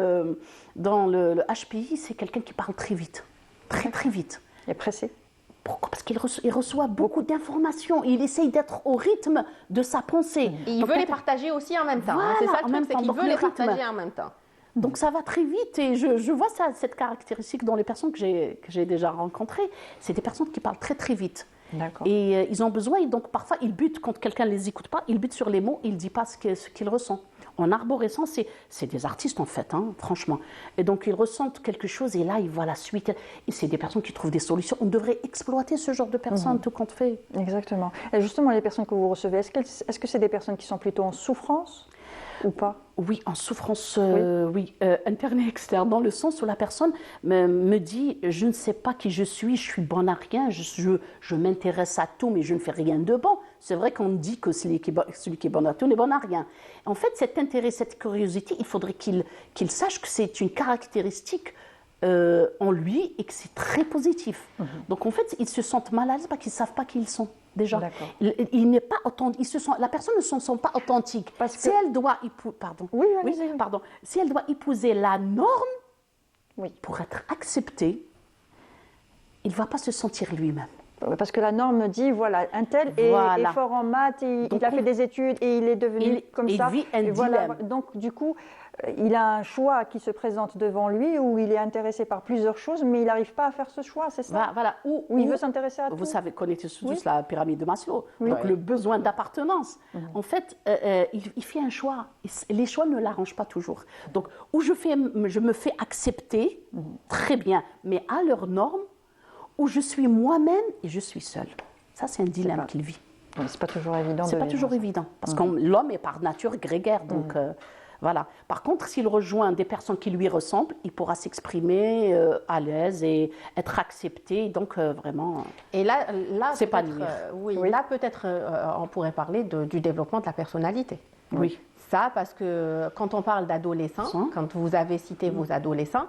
dans le HPI, c'est quelqu'un qui parle très vite. Très, très vite. Il est pressé. Pourquoi? Parce qu'il reçoit beaucoup d'informations. Il essaye d'être au rythme de sa pensée. Et il Donc, veut les peut-être- partager aussi en même temps. Voilà, C'est ça en le même truc, c'est temps. qu'il Donc, veut le les rythme. partager en même temps. Donc ça va très vite et je vois cette caractéristique dans les personnes que j'ai déjà rencontrées. C'est des personnes qui parlent très très vite. D'accord. Et ils ont besoin, et donc parfois ils butent quand quelqu'un ne les écoute pas, ils butent sur les mots, ils ne disent pas ce qu'il ressent. En arborescence, c'est des artistes en fait, hein, franchement. Et donc ils ressentent quelque chose et là ils voient la suite. Et c'est des personnes qui trouvent des solutions. On devrait exploiter ce genre de personnes, tout compte fait. Exactement. Et justement, les personnes que vous recevez, est-ce que c'est des personnes qui sont plutôt en souffrance ou pas? Oui, en souffrance interne et externe, dans le sens où la personne me dit « je ne sais pas qui je suis bon à rien, je m'intéresse à tout, mais je ne fais rien de bon ». C'est vrai qu'on dit que celui qui est bon à tout n'est bon à rien. En fait, cet intérêt, cette curiosité, il faudrait qu'il sache que c'est une caractéristique en lui et que c'est très positif. Donc en fait, ils se sentent mal à l'aise parce qu'ils ne savent pas qui ils sont. Déjà, D'accord. il n'est pas authentique. La personne ne se sent pas authentique. Parce que- Si elle doit, Oui, allez-y, oui. pardon. Si elle doit épouser la norme Oui. pour être acceptée, il ne va pas se sentir lui-même. Parce que la norme dit, voilà, un tel est Voilà. fort en maths, et Donc, il a fait des études et il est devenu comme il ça. vit un Et voilà. dilemme. Donc, du coup, il a un choix qui se présente devant lui où il est intéressé par plusieurs choses, mais il n'arrive pas à faire ce choix, c'est ça? Voilà. Où il veut s'intéresser à tout. Vous savez, connaissez tous Oui. la pyramide de Maslow. Oui. Donc, le besoin d'appartenance. En fait, il fait un choix. Et les choix ne l'arrangent pas toujours. Donc, où je me fais accepter, très bien, mais à leurs normes, où je suis moi-même et je suis seule. Ça, c'est un dilemme qu'il vit. Oui, c'est pas toujours évident. C'est de pas vivre toujours ça. évident, parce que l'homme est par nature grégaire, donc voilà. Par contre, s'il rejoint des personnes qui lui ressemblent, il pourra s'exprimer à l'aise et être accepté, donc vraiment... Et là C'est pas peut-être, lire. Oui. là peut-être on pourrait parler du développement de la personnalité. Oui. Ça, parce que quand on parle d'adolescents, quand vous avez cité vos adolescents,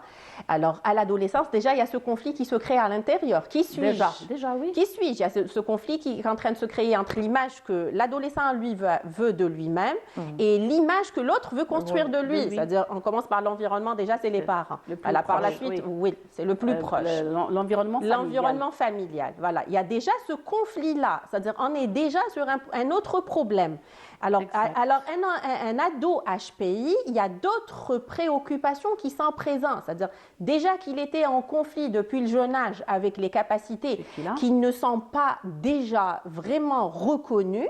alors à l'adolescence, déjà, il y a ce conflit qui se crée à l'intérieur. Qui suis-je? Déjà, oui. Qui suis-je? Il y a ce conflit qui est en train de se créer entre l'image que l'adolescent, lui, veut de lui-même et l'image que l'autre veut construire de lui. C'est-à-dire, on commence par l'environnement, déjà, c'est les parents. Alors, par la proche, suite, oui. oui, c'est le plus proche. L'environnement familial. L'environnement familial, voilà. Il y a déjà ce conflit-là, c'est-à-dire on est déjà sur un autre problème. Alors un ado HPI, il y a d'autres préoccupations qui sont présentes, c'est-à-dire déjà qu'il était en conflit depuis le jeune âge avec les capacités qui ne sont pas déjà vraiment reconnues.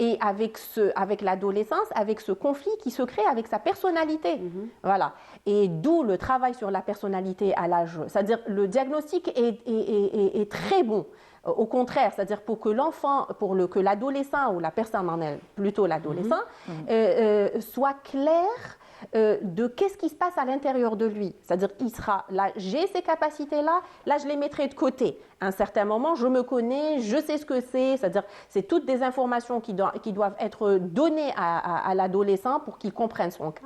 Et avec l'adolescence, avec ce conflit qui se crée avec sa personnalité. Voilà. Et d'où le travail sur la personnalité à l'âge. C'est-à-dire le diagnostic est très bon. Au contraire, c'est-à-dire pour que l'enfant, que l'adolescent ou la personne en elle, plutôt l'adolescent, soit clair de qu'est-ce qui se passe à l'intérieur de lui. C'est-à-dire, il sera là, j'ai ces capacités-là, là, je les mettrai de côté. À un certain moment, je me connais, je sais ce que c'est. C'est-à-dire, c'est toutes des informations qui doivent être données à l'adolescent pour qu'il comprenne son cas.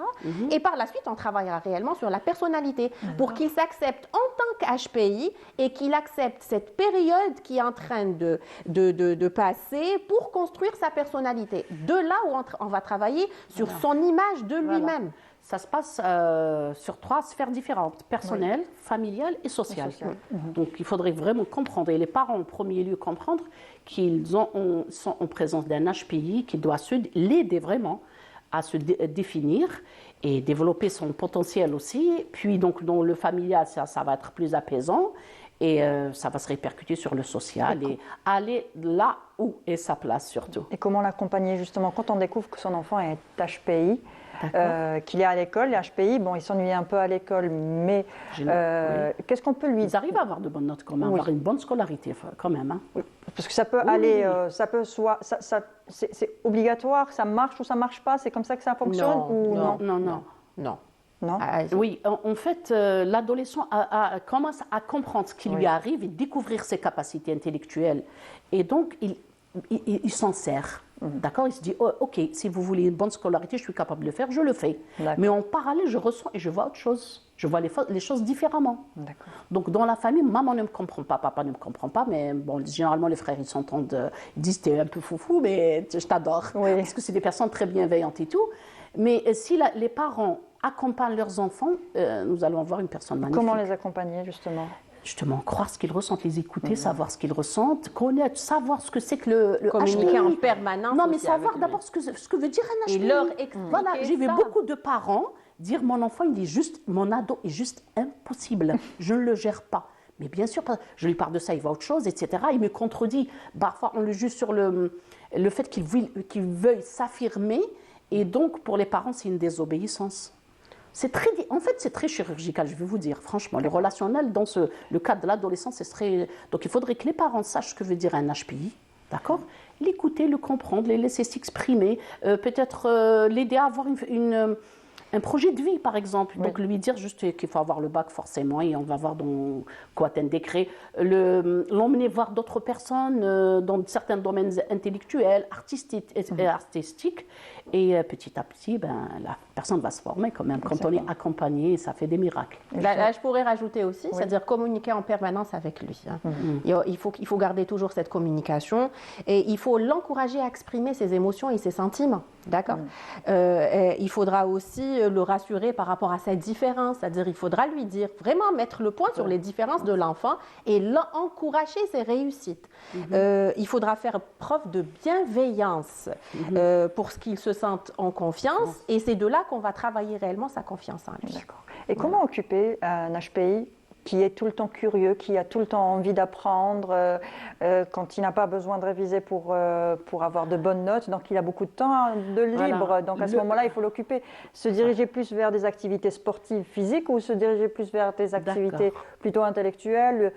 Et par la suite, on travaillera réellement sur la personnalité pour qu'il s'accepte en tant qu'HPI et qu'il accepte cette période qui est en train de passer pour construire sa personnalité. De là où on va travailler sur son image de lui-même. Ça se passe sur 3 sphères différentes, personnelle, familiale et sociale. Donc il faudrait vraiment comprendre, et les parents en premier lieu comprendre qu'ils sont en présence d'un HPI qui doit l'aider vraiment à se définir et développer son potentiel aussi. Puis donc dans le familial, ça va être plus apaisant et ça va se répercuter sur le social et aller là où est sa place surtout. Et comment l'accompagner justement quand on découvre que son enfant est HPI, qu'il est à l'école, les HPI, bon, il s'ennuie un peu à l'école, mais qu'est-ce qu'on peut lui... Ils arrivent à avoir de bonnes notes quand même, avoir une bonne scolarité quand même. Hein. Oui, parce que ça peut aller, ça peut soit, c'est obligatoire, ça marche ou ça marche pas, c'est comme ça que ça fonctionne ou Non. Non. Oui, en fait, l'adolescent commence à comprendre ce qui lui arrive et découvrir ses capacités intellectuelles. Et donc, il s'en sert. D'accord? Il se dit, oh, ok, si vous voulez une bonne scolarité, je suis capable de le faire, je le fais. Mais en parallèle, je ressens et je vois autre chose. Je vois les choses différemment. Donc, dans la famille, maman ne me comprend pas, papa ne me comprend pas, mais bon, généralement, les frères, ils s'entendent, ils disent, t'es un peu foufou, mais je t'adore. Oui. Parce que c'est des personnes très bienveillantes et tout. Mais si les parents accompagnent leurs enfants, nous allons avoir une personne magnifique. Comment les accompagner, justement? Justement, croire ce qu'ils ressentent, les écouter, savoir ce qu'ils ressentent, connaître, savoir ce que c'est que le Communiquer HPI. en permanence. Non, mais aussi savoir avec d'abord ce que veut dire un lui. HPI. Et leur expliquer Voilà, j'ai vu ça. beaucoup de parents dire mon enfant, mon ado est juste impossible, je ne le gère pas. Mais bien sûr, je lui parle de ça, il voit autre chose, etc. Il me contredit. Parfois, on le juge sur le fait qu'il veuille s'affirmer. Et donc, pour les parents, c'est une désobéissance. En fait, c'est très chirurgical, je vais vous dire, franchement. Le relationnel, dans le cadre de l'adolescence, c'est très... Donc, il faudrait que les parents sachent ce que veut dire un HPI, d'accord? L'écouter, le comprendre, les laisser s'exprimer, peut-être l'aider à avoir un projet de vie, par exemple. Donc, lui dire juste qu'il faut avoir le bac, forcément, et on va voir dans quoi un décret. L'emmener voir d'autres personnes dans certains domaines intellectuels, artistiques. Et petit à petit, la personne va se former quand même. Quand on est accompagné, ça fait des miracles. Là, je pourrais rajouter aussi, c'est-à-dire communiquer en permanence avec lui. Il faut garder toujours cette communication et il faut l'encourager à exprimer ses émotions et ses sentiments. D'accord. Il faudra aussi le rassurer par rapport à sa différence, c'est-à-dire il faudra lui dire, vraiment mettre le point sur les différences de l'enfant et l'encourager ses réussites. Il faudra faire preuve de bienveillance pour ce qu'il se sente en confiance et c'est de là qu'on va travailler réellement sa confiance en lui. D'accord. Et comment occuper un HPI qui est tout le temps curieux, qui a tout le temps envie d'apprendre, quand il n'a pas besoin de réviser pour avoir de bonnes notes, donc il a beaucoup de temps de libre. Voilà. Donc à ce moment-là, il faut l'occuper. Se diriger plus vers des activités sportives, physiques, ou se diriger plus vers des activités plutôt intellectuelles,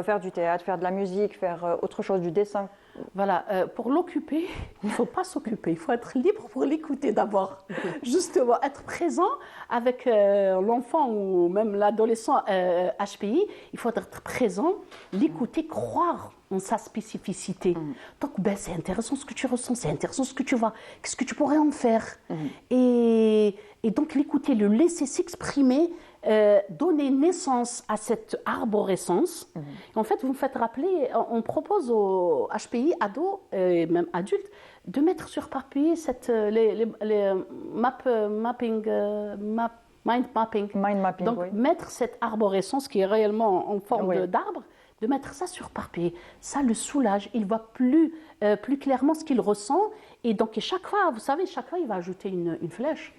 faire du théâtre, faire de la musique, faire autre chose, du dessin. Voilà, pour l'occuper, il ne faut pas s'occuper, il faut être libre pour l'écouter d'abord. Justement, être présent avec l'enfant ou même l'adolescent HPI, il faut être présent, l'écouter, croire en sa spécificité. Donc, c'est intéressant ce que tu ressens, c'est intéressant ce que tu vois, qu'est-ce que tu pourrais en faire? Et donc, l'écouter, le laisser s'exprimer, donner naissance à cette arborescence. En fait, vous me faites rappeler, on propose aux HPI, ados et même adultes, de mettre sur papier les mind mapping. Donc, mettre cette arborescence qui est réellement en forme d'arbre, de mettre ça sur papier. Ça le soulage, il voit plus clairement ce qu'il ressent. Et donc, chaque fois, vous savez, chaque fois, il va ajouter une flèche.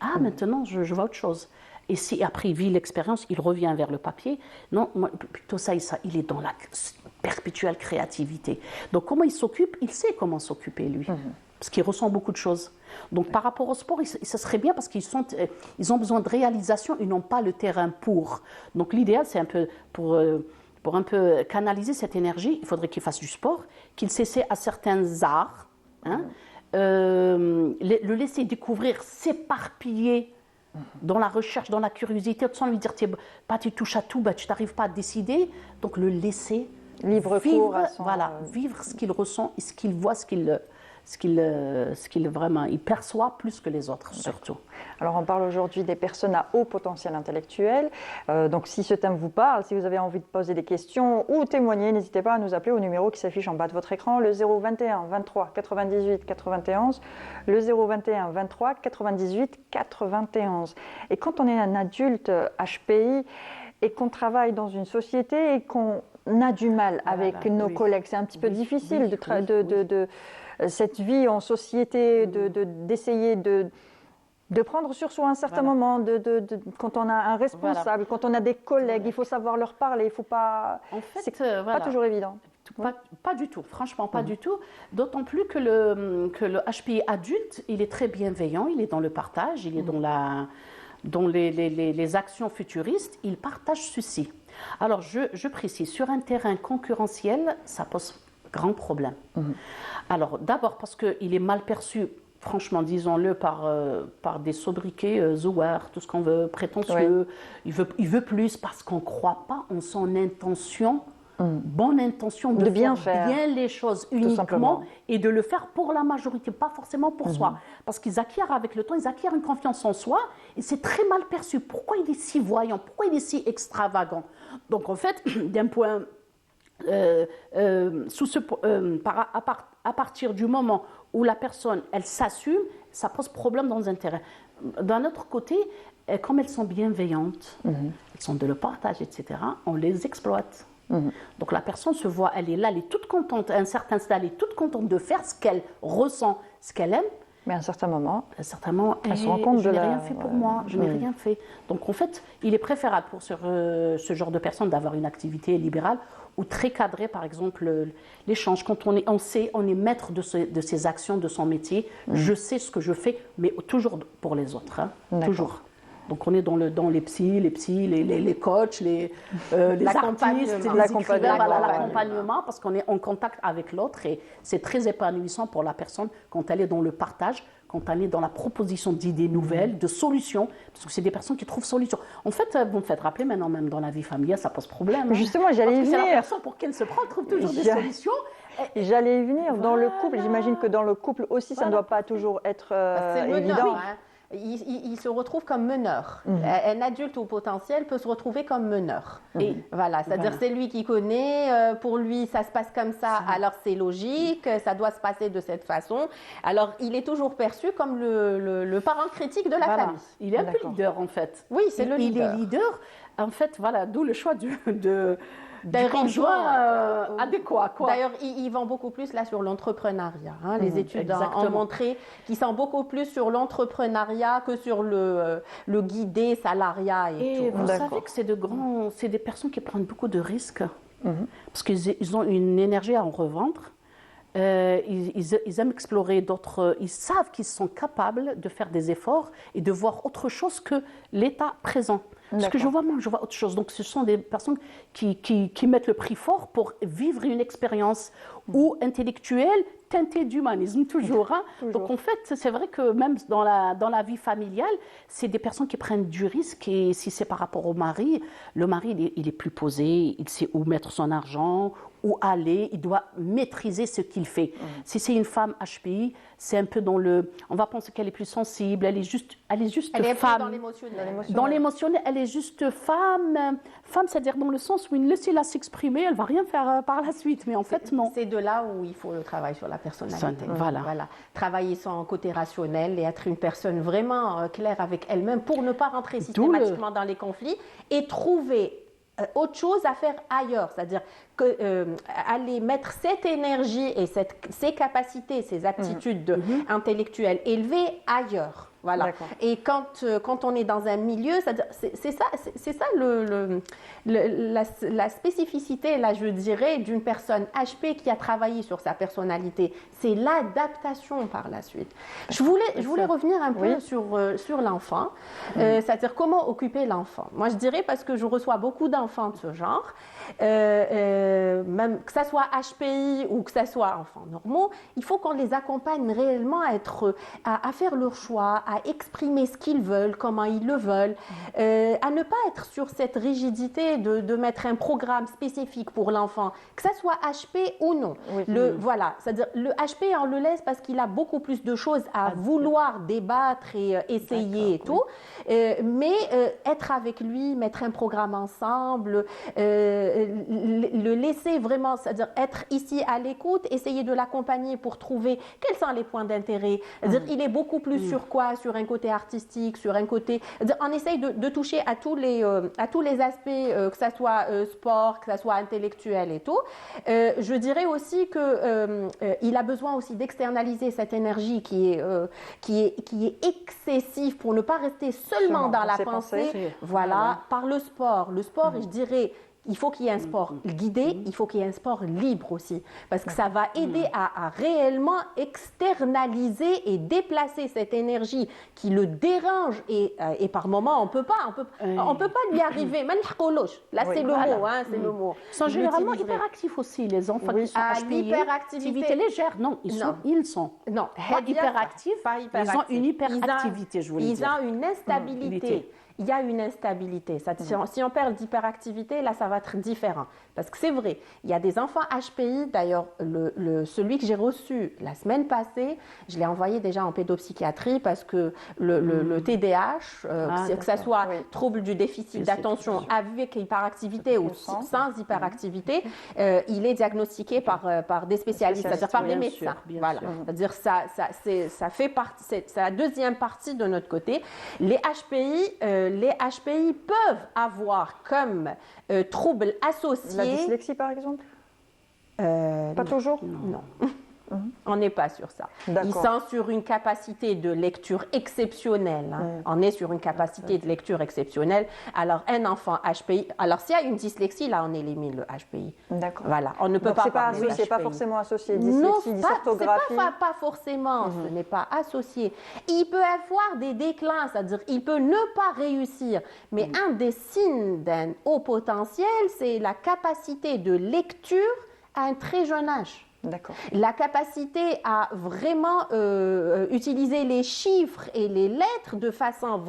Ah, maintenant, je vois autre chose. Et si après il vit l'expérience, il revient vers le papier. Non, plutôt ça, il est dans la perpétuelle créativité. Donc comment il s'occupe? Il sait comment s'occuper, lui. Parce qu'il ressent beaucoup de choses. Donc par rapport au sport, ça serait bien parce qu'ils ont besoin de réalisation, ils n'ont pas le terrain pour. Donc l'idéal, c'est un peu pour un peu canaliser cette énergie, il faudrait qu'il fasse du sport, qu'il s'essaie à certains arts, le laisser découvrir, s'éparpiller dans la recherche, dans la curiosité, sans lui dire tu touches à tout, tu n'arrives pas à décider. Donc le laisser vivre ce qu'il ressent et ce qu'il voit, ce qu'il vraiment il perçoit plus que les autres surtout. Alors on parle aujourd'hui des personnes à haut potentiel intellectuel. Donc si ce thème vous parle, si vous avez envie de poser des questions ou témoigner, n'hésitez pas à nous appeler au numéro qui s'affiche en bas de votre écran, le 021 23 98 91, le 021 23 98 91. Et quand on est un adulte HPI et qu'on travaille dans une société et qu'on a du mal avec nos collègues, c'est un petit peu difficile de cette vie en société, d'essayer de prendre sur soi un certain moment, quand on a un responsable, quand on a des collègues, il faut savoir leur parler, il faut pas... En fait, c'est pas toujours évident. Pas du tout, franchement pas du tout. D'autant plus que le HPI adulte, il est très bienveillant, il est dans le partage, il est dans les actions futuristes, il partage ceci. Alors je précise, sur un terrain concurrentiel, ça pose grand problème. Alors d'abord parce qu'il est mal perçu, franchement disons-le, par des sobriquets, zouars, tout ce qu'on veut, prétentieux, il veut plus parce qu'on ne croit pas en son intention bonne intention de bien faire faire, bien les choses simplement. uniquement et de le faire pour la majorité, pas forcément pour soi. Parce qu'ils acquièrent avec le temps, ils acquièrent une confiance en soi et c'est très mal perçu. Pourquoi il est si voyant? Pourquoi il est si extravagant? Donc en fait, d'un point... à partir du moment où la personne, elle s'assume, ça pose problème dans un terrain. D'un autre côté, comme elles sont bienveillantes, elles sont de le partage, etc., on les exploite. Donc la personne se voit, elle est là, elle est toute contente, à un certain stade, elle est toute contente de faire ce qu'elle ressent, ce qu'elle aime. Mais à un certain moment, Elle se rend compte je de n'ai la- rien fait pour moi, je n'ai rien fait. Donc en fait, il est préférable pour ce genre de personnes d'avoir une activité libérale ou très cadrée, par exemple l'échange. Quand on est maître de ses actions, de son métier, je sais ce que je fais, mais toujours pour les autres, hein, toujours. Donc on est dans les psys, les coachs, les artistes, les écrivains, voilà, l'accompagnement, parce qu'on est en contact avec l'autre et c'est très épanouissant pour la personne quand elle est dans le partage, quand elle est dans la proposition d'idées nouvelles, de solutions, parce que c'est des personnes qui trouvent solutions. En fait, vous me faites rappeler maintenant, même dans la vie familiale, ça pose problème. Mais justement, j'allais Parce y que c'est la venir. personne pour qui elle se prend, elle trouve toujours des solutions. J'allais y venir. Dans le couple, j'imagine que dans le couple aussi, ça ne doit pas toujours être C'est meneur, évident. hein. Il se retrouve comme meneur. Un adulte au potentiel peut se retrouver comme meneur. Et voilà, c'est-à-dire c'est lui qui connaît, pour lui ça se passe comme ça, alors c'est logique, ça doit se passer de cette façon. Alors il est toujours perçu comme le parent critique de la famille. Il est un peu leader en fait. Oui, c'est le leader. Il est leader. En fait, voilà, d'où le choix du D'un conjoint adéquat. Quoi. D'ailleurs, ils vont beaucoup plus là sur l'entrepreneuriat. Hein. Les études ont montré qu'ils sont beaucoup plus sur l'entrepreneuriat que sur le guidé, salariat et tout. Vous savez que c'est des personnes qui prennent beaucoup de risques parce qu'ils ont une énergie à en revendre. Ils aiment explorer d'autres. Ils savent qu'ils sont capables de faire des efforts et de voir autre chose que l'état présent. Parce que je vois autre chose. Donc, ce sont des personnes qui mettent le prix fort pour vivre une expérience ou intellectuelle teintée d'humanisme, toujours. Hein. Donc, en fait, c'est vrai que même dans la vie familiale, c'est des personnes qui prennent du risque. Et si c'est par rapport au mari, le mari, il est plus posé, il sait où mettre son argent, où aller, il doit maîtriser ce qu'il fait. Si c'est une femme HPI, c'est un peu on va penser qu'elle est plus sensible, elle est juste femme. Dans l'émotionnel. Dans l'émotionnel, elle est juste femme. Femme, c'est-à-dire dans le sens où laissez-la s'exprimer, elle va rien faire par la suite. Mais en fait, non. C'est de là où il faut le travail sur la personnalité. Voilà. Travailler son côté rationnel et être une personne vraiment claire avec elle-même pour ne pas rentrer systématiquement dans les conflits et trouver autre chose à faire ailleurs, c'est-à-dire aller mettre cette énergie et ces capacités, ces aptitudes intellectuelles élevées ailleurs. Voilà. Et quand on est dans un milieu, c'est ça la spécificité, là, je dirais, d'une personne HP qui a travaillé sur sa personnalité. C'est l'adaptation par la suite. Je voulais revenir un peu sur l'enfant, c'est-à-dire comment occuper l'enfant. Moi, je dirais, parce que je reçois beaucoup d'enfants de ce genre, même que ça soit HPI ou que ça soit enfants normaux, il faut qu'on les accompagne réellement à faire leur choix, à exprimer ce qu'ils veulent, comment ils le veulent, à ne pas être sur cette rigidité de mettre un programme spécifique pour l'enfant, que ça soit HP ou non. Voilà, c'est-à-dire le HP, on le laisse parce qu'il a beaucoup plus de choses à vouloir débattre et essayer et tout, mais être avec lui, mettre un programme ensemble, le laisser vraiment, c'est-à-dire être ici à l'écoute, essayer de l'accompagner pour trouver quels sont les points d'intérêt. C'est-à-dire, il est beaucoup plus sur quoi? Sur un côté artistique, sur un côté... On essaye de toucher à tous les aspects, que ça soit sport, que ça soit intellectuel et tout. Je dirais aussi qu'il a besoin aussi d'externaliser cette énergie qui est excessive pour ne pas rester seulement dans la pensée. Voilà, par le sport. Le sport, je dirais... Il faut qu'il y ait un sport guidé, il faut qu'il y ait un sport libre aussi, parce que ça va aider à réellement externaliser et déplacer cette énergie qui le dérange et par moments on peut pas lui arriver. Là c'est le mot, hein, c'est le mot. Ils sont généralement hyperactifs aussi, les enfants qui sont l'hyperactivité légère. Non, ils sont non, pas hyperactifs, ils ont une hyperactivité, je vous le dis. Ils ont une instabilité. il y a une instabilité. Si on perd d'hyperactivité, là, ça va être différent. Parce que c'est vrai, il y a des enfants HPI, d'ailleurs, celui que j'ai reçu la semaine passée, je l'ai envoyé déjà en pédopsychiatrie parce que le TDAH, que ce soit trouble du déficit d'attention avec hyperactivité ou sans hyperactivité, il est diagnostiqué par des spécialistes, c'est-à-dire par des médecins. Voilà. C'est-à-dire ça fait partie, c'est la deuxième partie de notre côté. Les HPI peuvent avoir comme troubles associés. La dyslexie, par exemple? Pas toujours? Non. On n'est pas sur ça. Ils sont sur une capacité de lecture exceptionnelle. On est sur une capacité de lecture exceptionnelle. Alors, un enfant HPI... Alors, s'il y a une dyslexie, là, on élimine le HPI. D'accord. Voilà, on ne peut pas parler de HPI. C'est pas forcément associé. Dyslexie, dysorthographie. Pas forcément. Ce n'est pas associé. Il peut avoir des déclins, c'est-à-dire il peut ne pas réussir. Mais un des signes d'un haut potentiel, c'est la capacité de lecture à un très jeune âge. D'accord. La capacité à vraiment utiliser les chiffres et les lettres de façon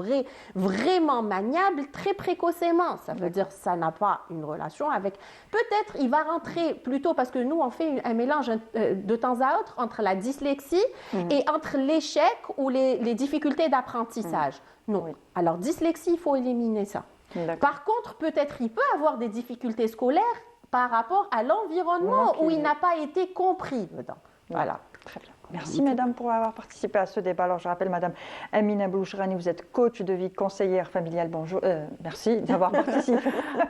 vraiment maniable très précocement. Ça veut dire que ça n'a pas une relation avec... Peut-être il va rentrer plutôt parce que nous, on fait un mélange de temps à autre entre la dyslexie et entre l'échec ou les difficultés d'apprentissage. Non. Oui. Alors, dyslexie, il faut éliminer ça. Par contre, peut-être il peut avoir des difficultés scolaires par rapport à l'environnement où il n'a pas été compris dedans. Voilà. Très bien. Merci, mesdames, pour avoir participé à ce débat. Alors, je rappelle, madame Amina Bouloujrani, vous êtes coach de vie, conseillère familiale. Bonjour. Merci d'avoir participé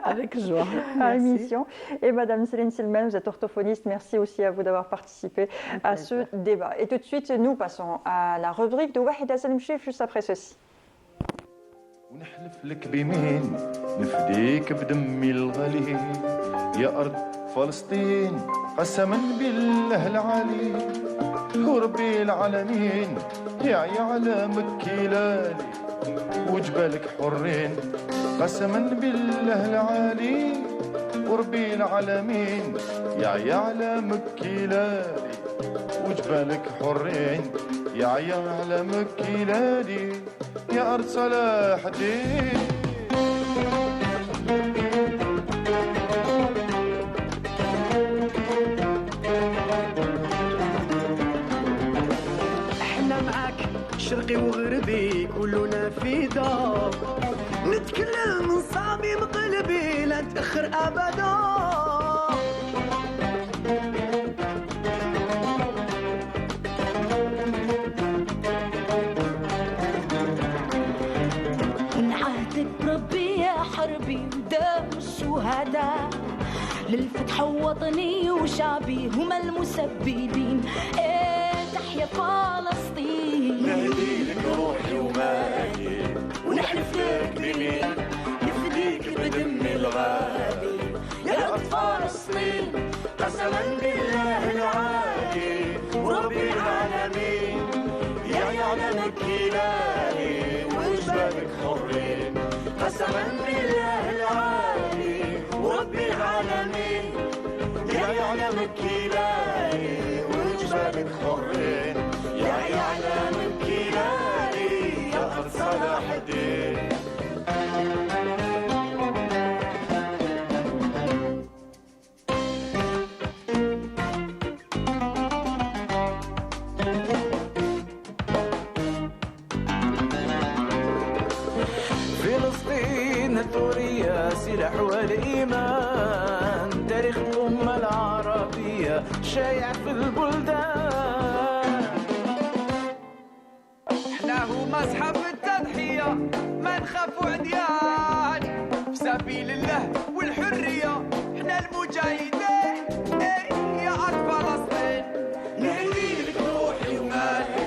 avec joie à l'émission. Et madame Céline Silman, vous êtes orthophoniste. Merci aussi à vous d'avoir participé à ce débat. Et tout de suite, nous passons à la rubrique de Wahida Salim Chif, juste après ceci. ونحلف لك بيمين نفديك بدمي الغلي يا أرض فلسطين قسما بالله العلي وربي العالمين يعي على مكيلاني وجبالك حرين قسما بالله العلي وربي العالمين يعي على مكيلاني وجبالك حرين يعي على مكيلاني يا أرض صلاح الدين احنا معاك شرقي وغربي كلنا في دار نتكلم من صميم قلبي لا نتأخر أبدا ودم الشهداء للفتح وطني وشعبي هم المسببين. إيه تحيا فلسطين. نهدي لك روحي ومالي ونحلف لك بمين نفديك بدمي الغالي يا أرض فلسطين قسما بالله العالي وربي العالمين يا يعلمك هلالي وجبالك حرين قسما بالله العالي وربي العالمين يا يعلمك هلالي وجبالك حرين يا يعلمك هلالي يا أرض صلاح الدين. فلسطين الثورية سلاح والإيمان تاريخ الأمة العربية شايع في البلدان. احنا هما أصحاب التضحية ما نخافوا عديان في سبيل الله والحرية احنا المجاهدين. ايه يا أرض فلسطين نهدي لك روحي ومالي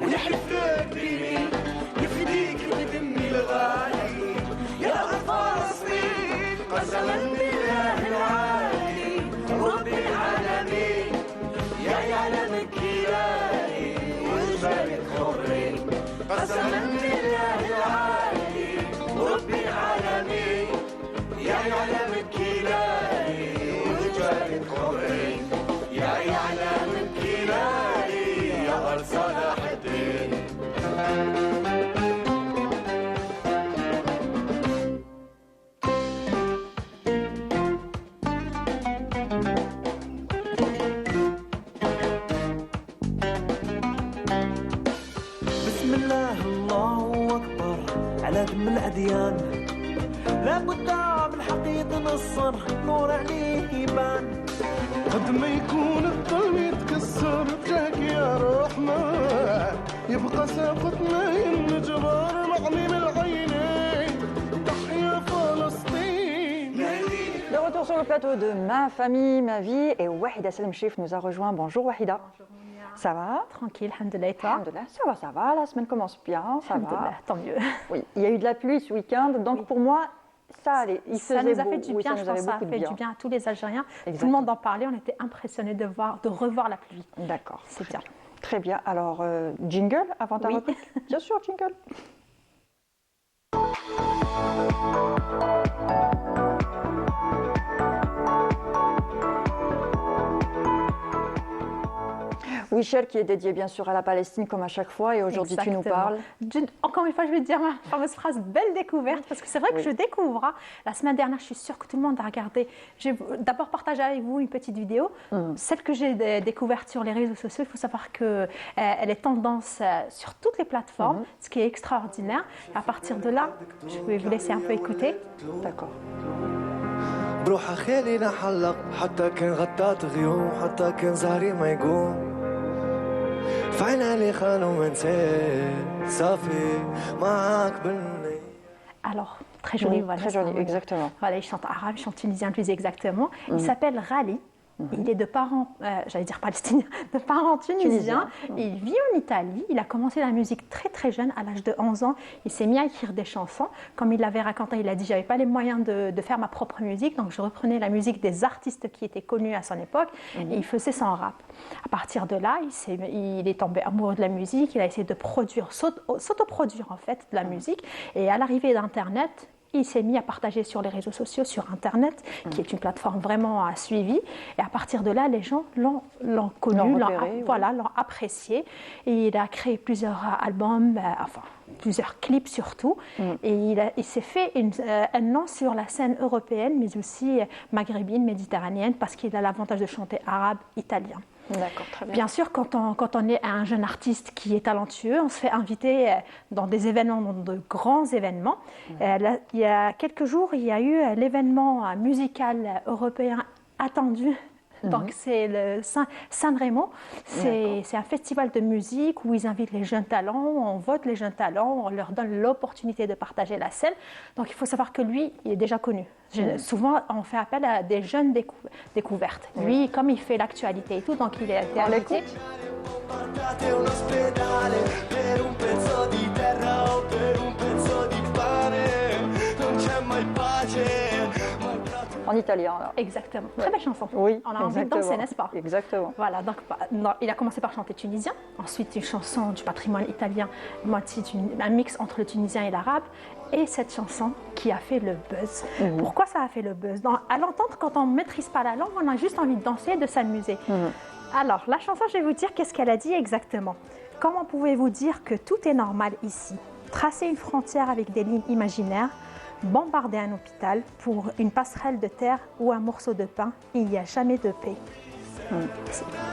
ونحلف لك بيمين نفديك بدمي الغالي يا أرض فلسطين قسما بالله العالي ورب العالمين يا يعلمك هلالي وجبالك حرين قسما بالله العالي بلاد من الأديان لابد من حقيقة نصر نور عليه يبان قد ما يكون الظلم يتكسر بجاك يا رحمن يبقى ساقطنا الجبار مغمي من العينين تحيا فلسطين. De retour sur le plateau de Ma famille, ma vie, et Wahida Salemchif nous a rejoint. Bonjour Wahida. Ça va? Tranquille, alhamdoulilah, et toi? Alhamdoulilah, ça va, la semaine commence bien, ça va. Alhamdoulilah, tant mieux. Oui, il y a eu de la pluie ce week-end, donc pour moi, ça allait. Il Ça faisait nous a beau. fait du Oui, bien, ça je nous avait pense que ça a beaucoup de fait bien. du bien à tous les Algériens. Tout le Exactement. monde en parlait, on était impressionnés de revoir la pluie. D'accord. C'est bien. Très bien. Alors, jingle avant ta Oui. reprise? Bien sûr, jingle. Wichel qui est dédié bien sûr à la Palestine comme à chaque fois et aujourd'hui tu nous Exactement. parles. Encore une fois, je vais te dire ma fameuse phrase, belle découverte, parce que c'est vrai que Oui. je découvre. La semaine dernière, je suis sûre que tout le monde a regardé. J'ai d'abord partagé avec vous une petite vidéo, celle que j'ai découverte sur les réseaux sociaux. Il faut savoir qu'elle est tendance sur toutes les plateformes, ce qui est extraordinaire. Et à partir de là, je vais vous laisser un peu écouter. D'accord. بروحها خالي نحلق حتى كان غطات غيوم حتى كان زهري ما يقوم فعنا لي خانوا ما نسيت صافي معاك بالليل. Alors, très joli, Oui, voilà. très joli, exactement. Voilà, il chante arabe, il chante tunisien, je disais exactement. Il s'appelle Rali. Il est de parents, j'allais dire palestiniens, de parents tunisiens. Il vit en Italie. Il a commencé la musique très très jeune, à l'âge de 11 ans. Il s'est mis à écrire des chansons. Comme il l'avait raconté, il a dit, j'avais pas les moyens de faire ma propre musique, donc je reprenais la musique des artistes qui étaient connus à son époque et il faisait son rap. À partir de là, il est tombé amoureux de la musique. Il a essayé de produire, s'autoproduire en fait de la musique. Et à l'arrivée d'Internet, il s'est mis à partager sur les réseaux sociaux, sur Internet, qui est une plateforme vraiment suivie. Et à partir de là, les gens l'ont connu, repéré, l'ont apprécié. Et il a créé plusieurs albums, enfin plusieurs clips surtout. Et il s'est fait un nom sur la scène européenne, mais aussi maghrébine, méditerranéenne, parce qu'il a l'avantage de chanter arabe, italien. D'accord, très bien. Bien sûr, quand on est un jeune artiste qui est talentueux, on se fait inviter dans des événements, dans de grands événements. Là, il y a quelques jours, il y a eu l'événement musical européen attendu. Donc, c'est le Sanremo. C'est un festival de musique où ils invitent les jeunes talents, on vote les jeunes talents, on leur donne l'opportunité de partager la scène. Donc, il faut savoir que lui, il est déjà connu. Souvent, on fait appel à des jeunes découvertes. Lui, comme il fait l'actualité et tout, donc il est été invité. Portate un ospedale per un pezzo di terra o per un pezzo di pane non c'è mai pace. En italien là. Exactement. Très belle chanson. Oui, on a envie de danser, n'est-ce pas? Exactement. Voilà, donc il a commencé par chanter tunisien, ensuite une chanson du patrimoine italien, moitié un mix entre le tunisien et l'arabe, et cette chanson qui a fait le buzz. Pourquoi ça a fait le buzz? À l'entendre, quand on ne maîtrise pas la langue, on a juste envie de danser et de s'amuser. Alors, la chanson, je vais vous dire qu'est-ce qu'elle a dit exactement. Comment pouvez-vous dire que tout est normal ici? Tracer une frontière avec des lignes imaginaires, bombarder un hôpital pour une passerelle de terre ou un morceau de pain, il n'y a jamais de paix.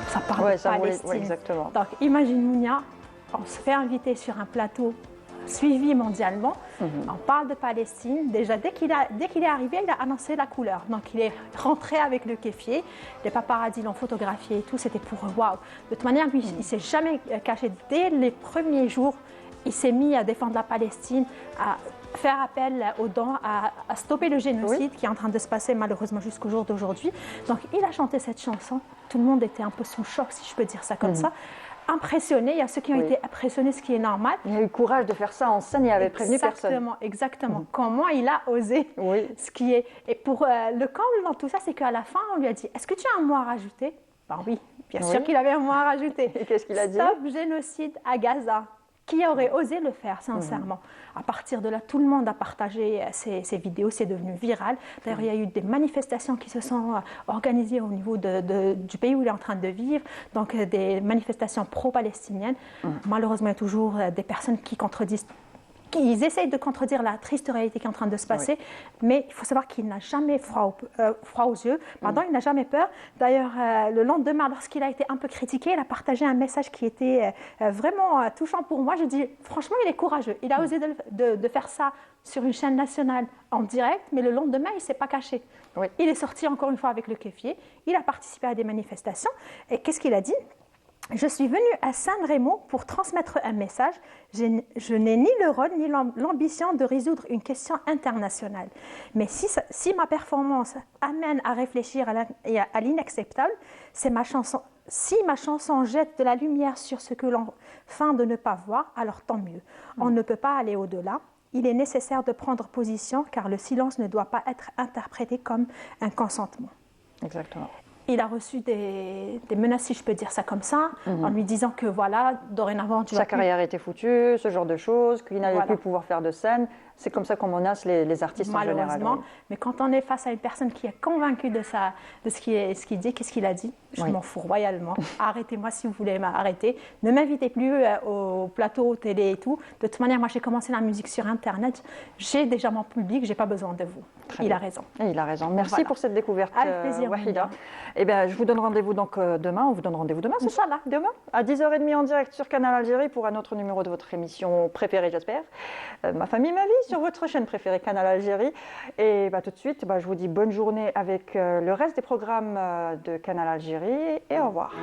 Ça parle de Palestine. Exactement. Donc imagine Mounia, on se fait inviter sur un plateau suivi mondialement, on parle de Palestine. Déjà, dès qu'il est arrivé, il a annoncé la couleur. Donc il est rentré avec le kéfier, les paparazzis l'ont photographié et tout, c'était pour waouh. De toute manière, lui, il ne s'est jamais caché. Dès les premiers jours, il s'est mis à défendre la Palestine, à faire appel aux dons, à stopper le génocide qui est en train de se passer malheureusement jusqu'au jour d'aujourd'hui. Donc il a chanté cette chanson, tout le monde était un peu sous choc, si je peux dire ça comme ça, impressionné. Il y a ceux qui ont été impressionnés, ce qui est normal. Il a eu le courage de faire ça en scène, il avait prévenu personne. Exactement. Comment il a osé. Ce qui est... Et pour le comble dans tout ça, c'est qu'à la fin, on lui a dit, est-ce que tu as un mot à rajouter? Ben oui, bien sûr qu'il avait un mot à rajouter. Et qu'est-ce qu'il a dit? Stop génocide à Gaza. Qui aurait osé le faire, sincèrement? À partir de là, tout le monde a partagé ces vidéos, c'est devenu viral. D'ailleurs, il y a eu des manifestations qui se sont organisées au niveau du pays où il est en train de vivre, donc des manifestations pro-palestiniennes. Malheureusement, il y a toujours des personnes qui contredisent ils essayent de contredire la triste réalité qui est en train de se passer, mais il faut savoir qu'il n'a jamais froid aux yeux, il n'a jamais peur. D'ailleurs, le lendemain, lorsqu'il a été un peu critiqué, il a partagé un message qui était vraiment touchant pour moi. Je dis, franchement, il est courageux. Il a osé de faire ça sur une chaîne nationale en direct, mais le lendemain, il ne s'est pas caché. Il est sorti encore une fois avec le kéfier, il a participé à des manifestations, et qu'est-ce qu'il a dit ? Je suis venue à San Remo pour transmettre un message. Je n'ai ni le rôle ni l'ambition de résoudre une question internationale. Mais si ma performance amène à réfléchir à l'inacceptable, c'est ma chanson. Si ma chanson jette de la lumière sur ce que l'on feint de ne pas voir, alors tant mieux. On ne peut pas aller au-delà. Il est nécessaire de prendre position car le silence ne doit pas être interprété comme un consentement. Exactement. Il a reçu des menaces, si je peux dire ça comme ça, en lui disant que voilà, dorénavant, sa carrière était foutue, ce genre de choses, qu'il n'allait plus pouvoir faire de scène. C'est comme ça qu'on menace les artistes en général. Malheureusement, mais quand on est face à une personne qui est convaincue de ce qu'il dit, qu'est-ce qu'il a dit ? Je m'en fous royalement. Arrêtez-moi si vous voulez m'arrêter. Ne m'invitez plus au plateau, télé et tout. De toute manière, moi j'ai commencé la musique sur Internet. J'ai déjà mon public, j'ai pas besoin de vous. Il a raison. Et il a raison. Merci pour cette découverte, avec plaisir, Wahida. Eh bien, je vous donne rendez-vous donc demain. On vous donne rendez-vous demain, c'est ça ? Demain, à 10h30 en direct sur Canal Algérie pour un autre numéro de votre émission préférée, j'espère. Ma famille, ma vie, sur votre chaîne préférée, Canal Algérie. Et tout de suite, je vous dis bonne journée avec le reste des programmes de Canal Algérie et au revoir.